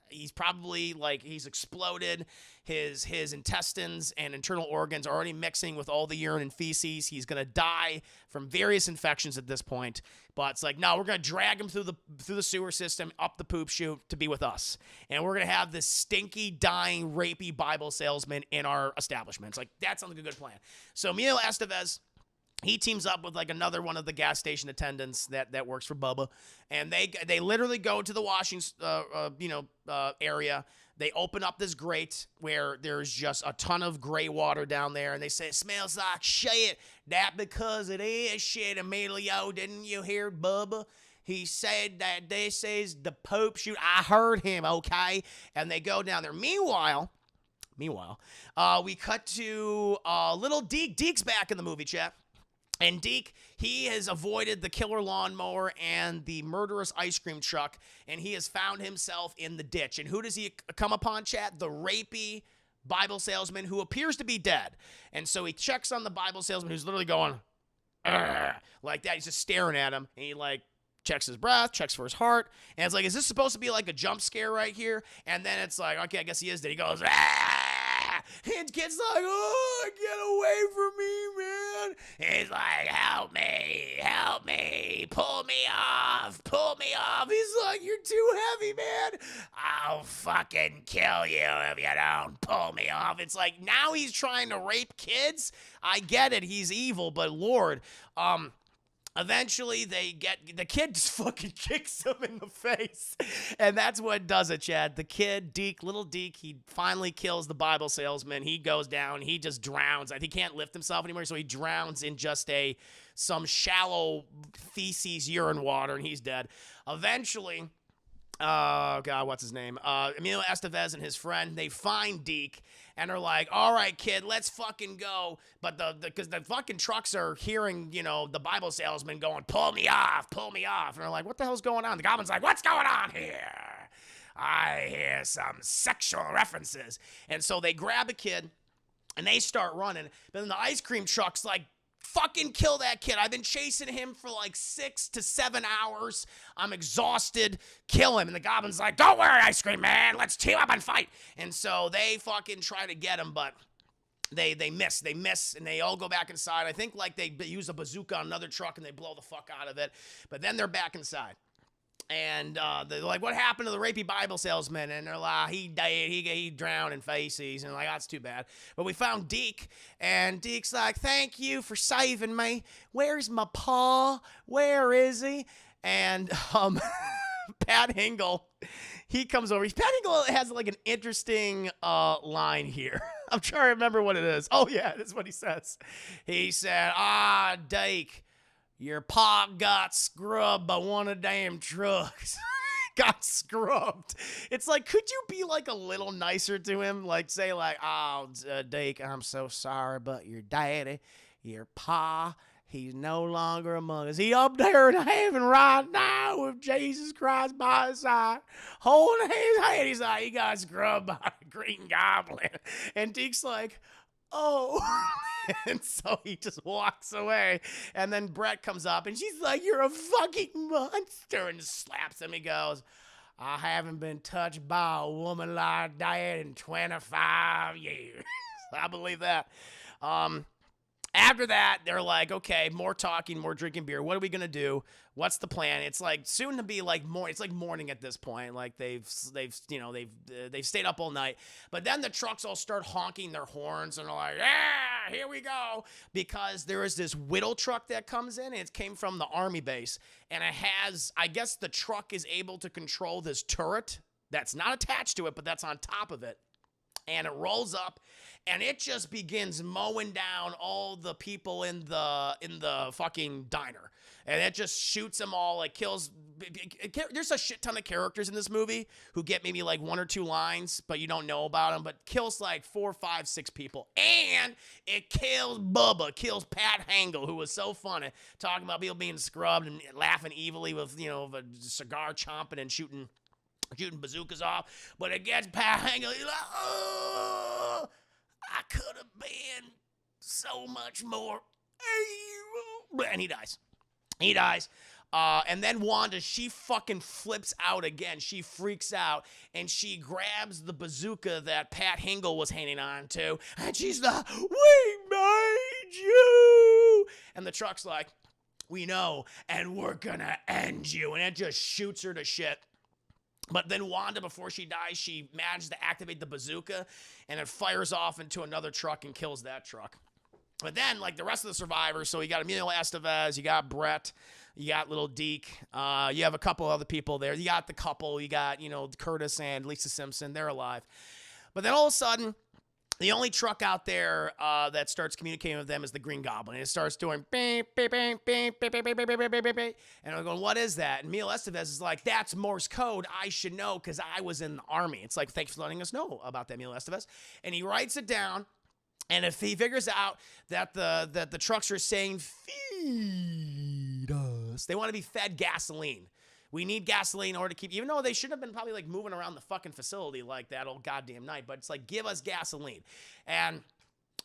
he's probably like, he's exploded. His intestines and internal organs are already mixing with all the urine and feces. He's going to die from various infections at this point. But it's like, no, we're going to drag him through the sewer system, up the poop chute to be with us. And we're going to have this stinky, dying, rapey Bible salesman in our establishment. It's like, that sounds like a good plan. So Emilio Estevez, he teams up with like another one of the gas station attendants that works for Bubba, and they literally go to the washing area. They open up this grate where there's just a ton of gray water down there, and they say it smells like shit. That because it is shit, Emilio. Didn't you hear Bubba? He said that this is the poop chute. I heard him, okay? And they go down there. Meanwhile, we cut to little Deke. Deke's back in the movie, chat. And Deke, he has avoided the killer lawnmower and the murderous ice cream truck, and he has found himself in the ditch. And who does he come upon, chat? The rapey Bible salesman who appears to be dead. And so he checks on the Bible salesman who's literally going, "Argh," like that. He's just staring at him, and he like checks his breath, checks for his heart, and it's like, is this supposed to be like a jump scare right here? And then it's like, okay, I guess he is dead. He goes, "Ah!" And the kid's like, oh, get away from me, man. And he's like, help me, pull me off. He's like, you're too heavy, man. I'll fucking kill you if you don't pull me off. It's like, now he's trying to rape kids. I get it, he's evil, but Lord, eventually, the kid just fucking kicks him in the face. And that's what does it, Chad. The kid, little Deke, he finally kills the Bible salesman. He goes down. He just drowns. He can't lift himself anymore, so he drowns in just some shallow feces urine water, and he's dead. Eventually, oh, God, what's his name? Emilio Estevez and his friend, they find Deke, and are like, all right, kid, let's fucking go. But because the fucking trucks are hearing, the Bible salesman going, pull me off. And they're like, what the hell's going on? The goblin's like, what's going on here? I hear some sexual references. And so they grab a kid, and they start running. But then the ice cream truck's like, fucking kill that kid. I've been chasing him for like 6 to 7 hours. I'm exhausted. Kill him. And the goblin's like, don't worry, ice cream man. Let's team up and fight. And so they fucking try to get him, but they miss. And they all go back inside. I think like they use a bazooka on another truck and they blow the fuck out of it. But then they're back inside. And they're like, what happened to the rapey Bible salesman? And they're like, he died. He drowned in feces. And like, that's too bad. But we found Deke. And Deke's like, thank you for saving me. Where's my paw? Where is he? And Pat Hingle, he comes over. Pat Hingle has like an interesting line here. I'm trying to remember what it is. Oh, yeah, this is what he says. He said, Deke, your paw got scrubbed by one of the damn trucks. Got scrubbed. It's like, could you be like a little nicer to him? Like say like, oh, Deke, I'm so sorry, but your daddy, your pa, he's no longer among us. He up there in heaven right now with Jesus Christ by his side, holding his hand. He's like, he got scrubbed by a green goblin. And Deke's like, oh. And so he just walks away. And then Brett comes up and she's like, you're a fucking monster. And just slaps him. He goes, I haven't been touched by a woman like that in 25 years. I believe that. After that, they're like, okay, more talking, more drinking beer. What are we gonna do? What's the plan? It's like soon to be like it's like morning at this point. Like they've stayed up all night. But then the trucks all start honking their horns and they're like, yeah, here we go, because there is this whittle truck that comes in. And it came from the army base, and it has, I guess, the truck is able to control this turret that's not attached to it, but that's on top of it. And it rolls up, and it just begins mowing down all the people in the fucking diner. And it just shoots them all, like kills. There's a shit ton of characters in this movie who get maybe like 1 or 2 lines, but you don't know about them, but kills like 4, 5, 6 people. And it kills Bubba, kills Pat Hingle, who was so funny, talking about people being scrubbed and laughing evilly with, a cigar chomping and shooting bazookas off. But it gets Pat Hingle. He's like, oh, I could have been so much more evil. And he dies. And then Wanda, she fucking flips out again. She freaks out, and she grabs the bazooka that Pat Hingle was hanging on to, and she's like, we made you. And the truck's like, we know, and we're gonna end you. And it just shoots her to shit. But then Wanda, before she dies, she manages to activate the bazooka, and it fires off into another truck and kills that truck. But then, like, the rest of the survivors, so you got Emilio Estevez, you got Brett, you got Little Deke, you have a couple other people there. You got the couple, you got, Curtis and Lisa Simpson, they're alive. But then all of a sudden, the only truck out there that starts communicating with them is the Green Goblin. And it starts doing beep, beep, beep, beep, beep, beep, beep, beep, beep, beep, beep. And I'm going, what is that? And Emilio Estevez is like, that's Morse code. I should know because I was in the army. It's like, thanks for letting us know about that, Emilio Estevez. And he writes it down. And if he figures out that the trucks are saying, feed us, they want to be fed gasoline. We need gasoline in order to keep, even though they shouldn't have been probably like moving around the fucking facility like that all goddamn night, but it's like, give us gasoline. And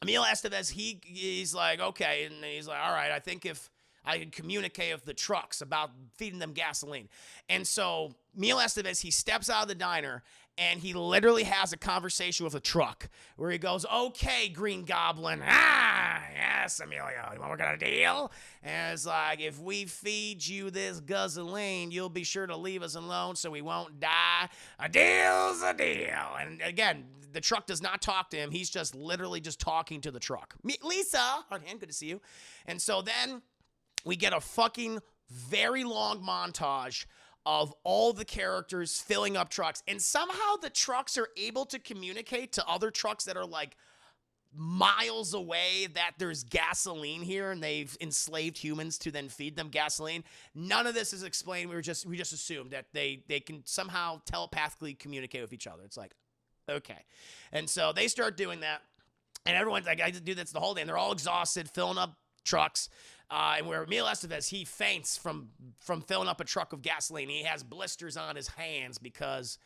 Emilio Estevez, he's like, okay. And he's like, all right, I think if I can communicate with the trucks about feeding them gasoline. And so Emilio Estevez, he steps out of the diner, and he literally has a conversation with a truck where he goes, okay, Green Goblin. Yes, Emilio, you want to work out a deal? And it's like, if we feed you this gasoline, you'll be sure to leave us alone so we won't die. A deal's a deal. And again, the truck does not talk to him. He's just literally just talking to the truck. Lisa, hard hand, good to see you. And so then we get a fucking very long montage of all the characters filling up trucks. And somehow the trucks are able to communicate to other trucks that are like miles away that there's gasoline here, and they've enslaved humans to then feed them gasoline. None of this is explained. We just assumed that they can somehow telepathically communicate with each other. It's like, okay. And so they start doing that, and everyone's like, I do this the whole day, and they're all exhausted, filling up trucks. And where Emilio Estevez, he faints from filling up a truck of gasoline. He has blisters on his hands because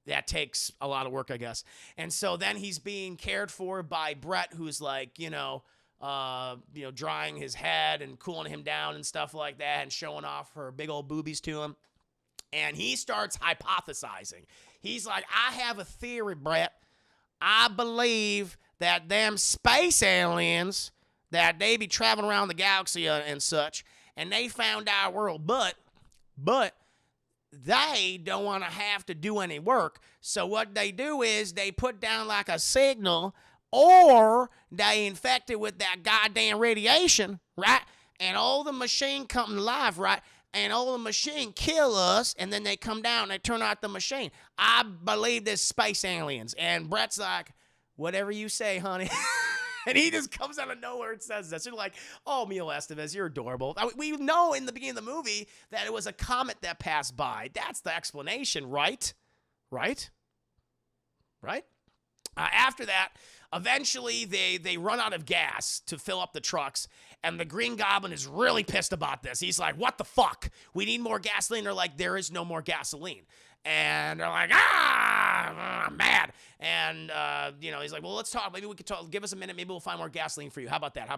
that takes a lot of work, I guess. And so then he's being cared for by Brett, who's like, drying his head and cooling him down and stuff like that, and showing off her big old boobies to him. And he starts hypothesizing. He's like, I have a theory, Brett. I believe that them space aliens, that they be traveling around the galaxy and such, and they found our world, but they don't want to have to do any work. So what they do is they put down like a signal, or they infect it with that goddamn radiation, right? And all the machine come alive, right? And all the machine kill us, and then they come down and they turn out the machine. I believe this space aliens. And Brett's like, whatever you say, honey. And he just comes out of nowhere and says this. You're like, oh, Emilio Estevez, you're adorable. We know in the beginning of the movie that it was a comet that passed by. That's the explanation, right? Right? After that, eventually they run out of gas to fill up the trucks, and the Green Goblin is really pissed about this. He's like, what the fuck? We need more gasoline. They're like, there is no more gasoline. And they're like, I'm mad. And, he's like, well, let's talk. Maybe we could talk. Give us a minute. Maybe we'll find more gasoline for you. How about that?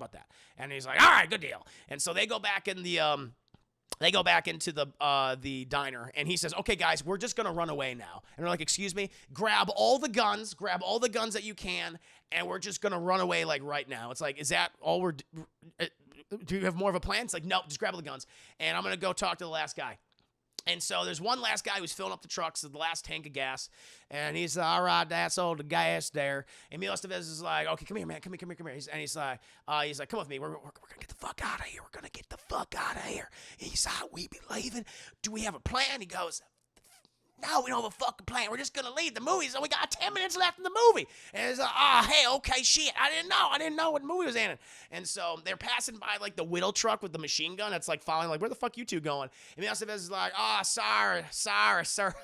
And he's like, all right, good deal. And so they go back in the They go back into the diner, and he says, "Okay, guys, we're just gonna run away now." And they're like, "Excuse me? Grab all the guns that you can, and we're just gonna run away like right now." It's like, is that all we're? Do you have more of a plan? It's like, no, just grab all the guns, and I'm gonna go talk to the last guy. And so there's one last guy who's filling up the trucks, the last tank of gas, and he's like, "All right, that's all the gas there." Emilio Estevez is like, "Okay, come here, man, come here." He's like, "Come with me. We're gonna get the fuck out of here. We're gonna get the fuck out of here." He's like, "We be leaving? Do we have a plan?" He goes, "No, we don't have a fucking plan. We're just gonna leave the movie. So we got 10 minutes left in the movie." And it's like, hey, okay, shit. I didn't know what movie was in. And so they're passing by like the Whittle truck with the machine gun. It's like following, like, where the fuck you two going? And the Estevez is like, sorry, sir.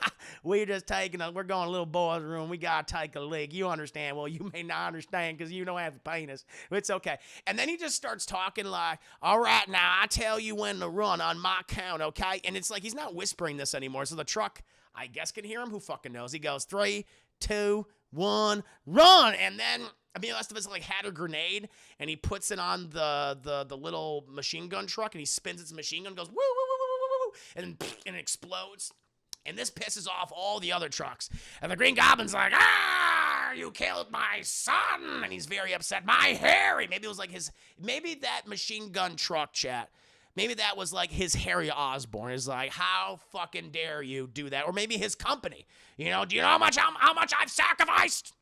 We're going to little boy's room. We gotta take a leak. You understand? Well, you may not understand because you don't have a penis. But it's okay. And then he just starts talking like, "All right, now I tell you when to run on my count, okay?" And it's like he's not whispering this anymore. So the truck, I guess, can hear him. Who fucking knows? He goes 3, 2, 1, run! And then Emilio Estevez like had a grenade, and he puts it on the little machine gun truck, and he spins its machine gun, goes woo woo woo woo woo woo, and it explodes. And this pisses off all the other trucks. And the Green Goblin's like, you killed my son, and he's very upset. My Harry. Maybe that machine gun truck, chat. Maybe that was like his Harry Osborn. Is like, how fucking dare you do that? Or maybe his company. Do you know how much I've sacrificed?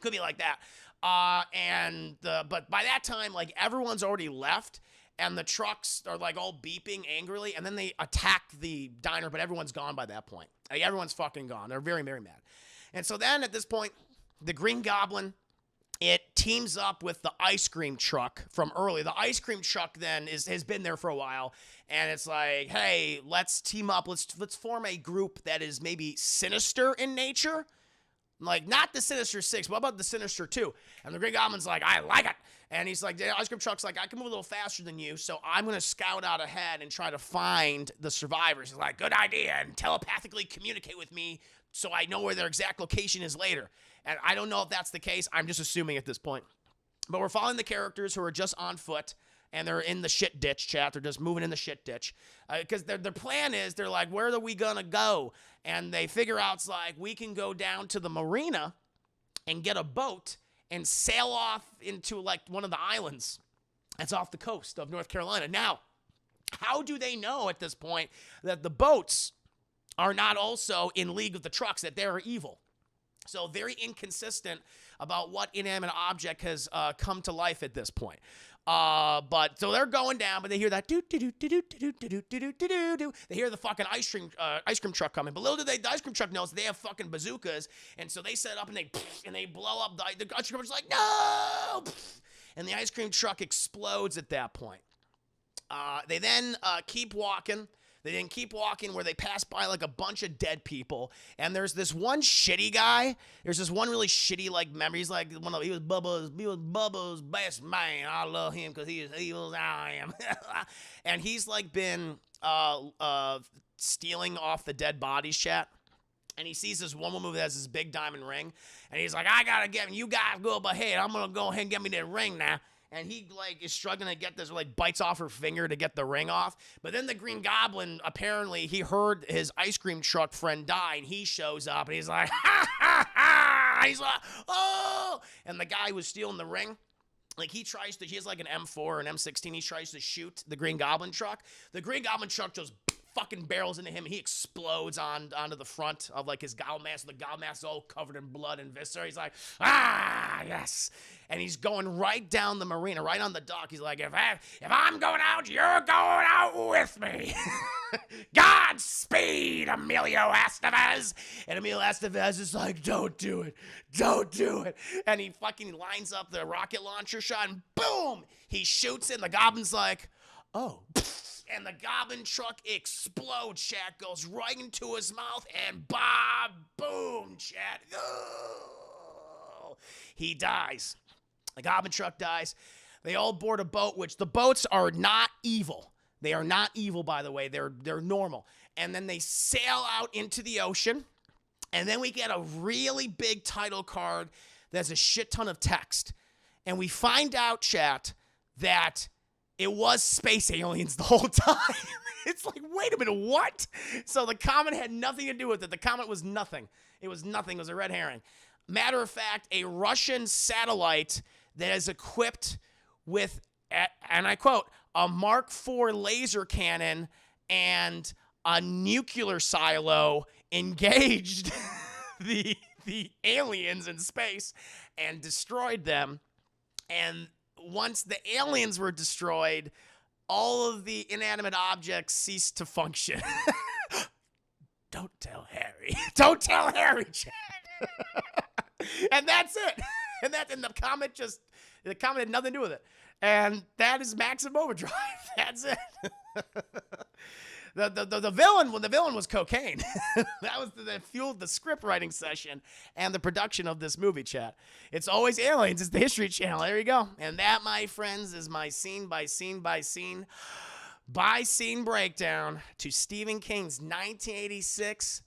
Could be like that. But by that time, like, everyone's already left, and the trucks are like all beeping angrily, and then they attack the diner, but everyone's gone by that point. Like, everyone's fucking gone. They're very, very mad. And so then at this point, the Green Goblin, it teams up with the ice cream truck from earlier. The ice cream truck then has been there for a while, and it's like, hey, let's team up. Let's form a group that is maybe sinister in nature. Like, not the Sinister Six, but what about the Sinister Two? And the Green Goblin's like, I like it. And he's like, the ice cream truck's like, I can move a little faster than you, so I'm going to scout out ahead and try to find the survivors. He's like, good idea, and telepathically communicate with me so I know where their exact location is later. And I don't know if that's the case. I'm just assuming at this point. But we're following the characters who are just on foot, and they're in the shit ditch, chat. They're just moving in the shit ditch. Because their plan is, they're like, where are we going to go? And they figure out, it's like, we can go down to the marina and get a boat and sail off into, like, one of the islands that's off the coast of North Carolina. Now, how do they know at this point that the boats are not also in league with the trucks, that they're evil? So very inconsistent about what inanimate object has come to life at this point. But so they're going down, but they hear that do do do do do do do do do do. They hear the fucking ice cream truck coming. But little do the ice cream truck knows they have fucking bazookas, and so they set up and they blow up the ice cream truck's like, no, and the ice cream truck explodes at that point. They then keep walking. They then keep walking where they pass by like a bunch of dead people. And there's this one shitty guy. There's this one really shitty like member. He's like he was Bubba's best man. I love him because he is evil as I am. And he's like been stealing off the dead bodies, chat. And he sees this one woman that has this big diamond ring. And he's like, I gotta get him. You guys go up ahead. I'm gonna go ahead and get me that ring now. And he, like, is struggling to get this, like, bites off her finger to get the ring off. But then the Green Goblin, apparently, he heard his ice cream truck friend die, and he shows up, and he's like, ha, ha, ha! He's like, oh! And the guy who was stealing the ring, like, he has, like, an M4 or an M16. He tries to shoot the Green Goblin truck. The Green Goblin truck just fucking barrels into him, and he explodes onto the front of, like, his goblin mask. The goblin mask is all covered in blood and viscera. He's like, yes. And he's going right down the marina, right on the dock. He's like, if I'm going out, you're going out with me. Godspeed, Emilio Estevez. And Emilio Estevez is like, don't do it. Don't do it. And he fucking lines up the rocket launcher shot, and boom, he shoots it. And the goblin's like, oh, and the goblin truck explodes, chat, goes right into his mouth, and boom, chat. Oh, he dies. The goblin truck dies. They all board a boat, which the boats are not evil. They are not evil, by the way. They're normal. And then they sail out into the ocean, and then we get a really big title card that's a shit ton of text. And we find out, chat, that it was space aliens the whole time. It's like, wait a minute, what? So the comet had nothing to do with it. The comet was nothing. It was nothing. It was a red herring. Matter of fact, a Russian satellite that is equipped with, and I quote, a Mark IV laser cannon and a nuclear silo engaged the aliens in space and destroyed them. And once the aliens were destroyed, all of the inanimate objects ceased to function. Don't tell Harry. Don't tell Harry, Chad. And that's it. And the comet had nothing to do with it. And that is Maximum Overdrive. That's it. The villain was cocaine. that fueled the script writing session and the production of this movie, chat. It's always aliens. It's the History Channel. There you go. And that, my friends, is my scene by scene breakdown to Stephen King's 1986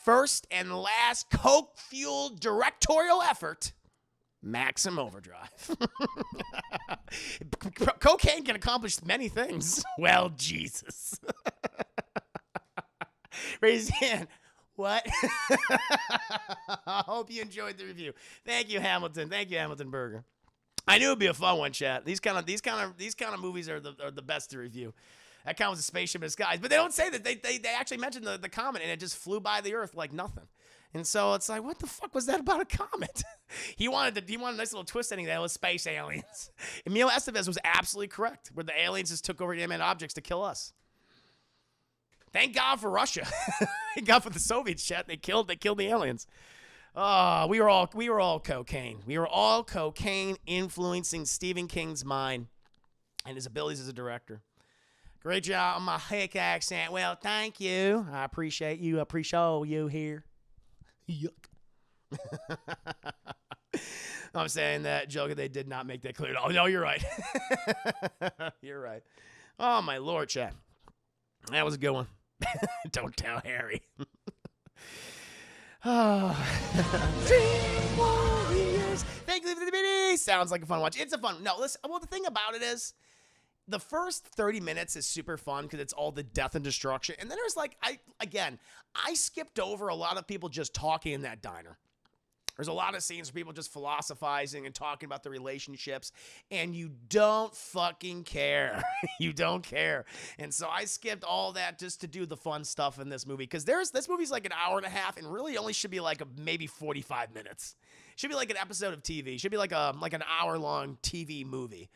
first and last coke-fueled directorial effort, Maximum Overdrive. Cocaine can accomplish many things. Well, Jesus. Raise your hand. What? I hope you enjoyed the review. Thank you, Hamilton. Thank you, Hamilton Burger. I knew it'd be a fun one, chat. These kind of movies are the best to review. That kind was a spaceship in disguise, but they don't say that. They actually mentioned the comet, and it just flew by the Earth like nothing. And so it's like, what the fuck was that about a comet? He wanted a nice little twist ending that was space aliens. Emilio Estevez was absolutely correct, where the aliens just took over inanimate objects to kill us. Thank God for Russia. Thank God for the Soviets, chat. They killed the aliens. Oh, we were all cocaine. We were all cocaine influencing Stephen King's mind and his abilities as a director. Great job on my hick accent. Well, thank you. I appreciate you. I appreciate you here. Yuck. I'm saying that joke. They did not make that clear. Oh, no, you're right. You're right. Oh, my Lord, chat. That was a good one. Don't tell Harry. Dream Warriors. Thank you for the video. Sounds like a fun watch. It's a fun. No, listen. Well, the thing about it is, the first 30 minutes is super fun because it's all the death and destruction. And then there's like, I skipped over a lot of people just talking in that diner. There's a lot of scenes where people just philosophizing and talking about the relationships, and you don't fucking care. You don't care. And so I skipped all that just to do the fun stuff in this movie, because this movie's like an hour and a half and really only should be like maybe 45 minutes. Should be like an episode of TV. Should be like an hour-long TV movie.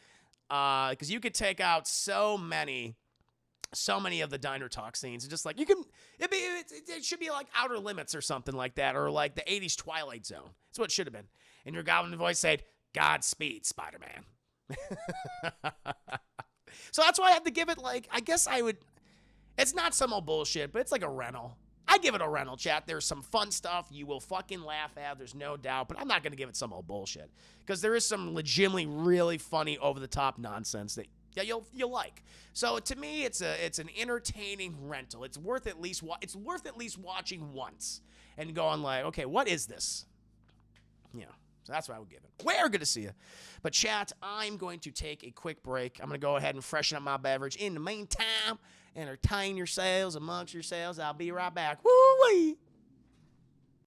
Because you could take out so many of the diner talk scenes. It's just like, it should be like Outer Limits or something like that, or like the 80s Twilight Zone. That's what it should have been. And your goblin voice said, Godspeed, Spider-Man. So that's why I had to give it, like, I guess I would, it's not some old bullshit, but it's like a rental. I give it a rental, chat. There's some fun stuff you will fucking laugh at. There's no doubt, but I'm not going to give it some old bullshit, because there is some legitimately really funny over-the-top nonsense that you'll like. So to me, it's an entertaining rental. It's worth at least watching once and going like, okay, what is this? Yeah. So that's what I would give it. We're good to see you. But chat, I'm going to take a quick break. I'm going to go ahead and freshen up my beverage. In the meantime, entertain yourselves amongst yourselves. I'll be right back. Woo-wee.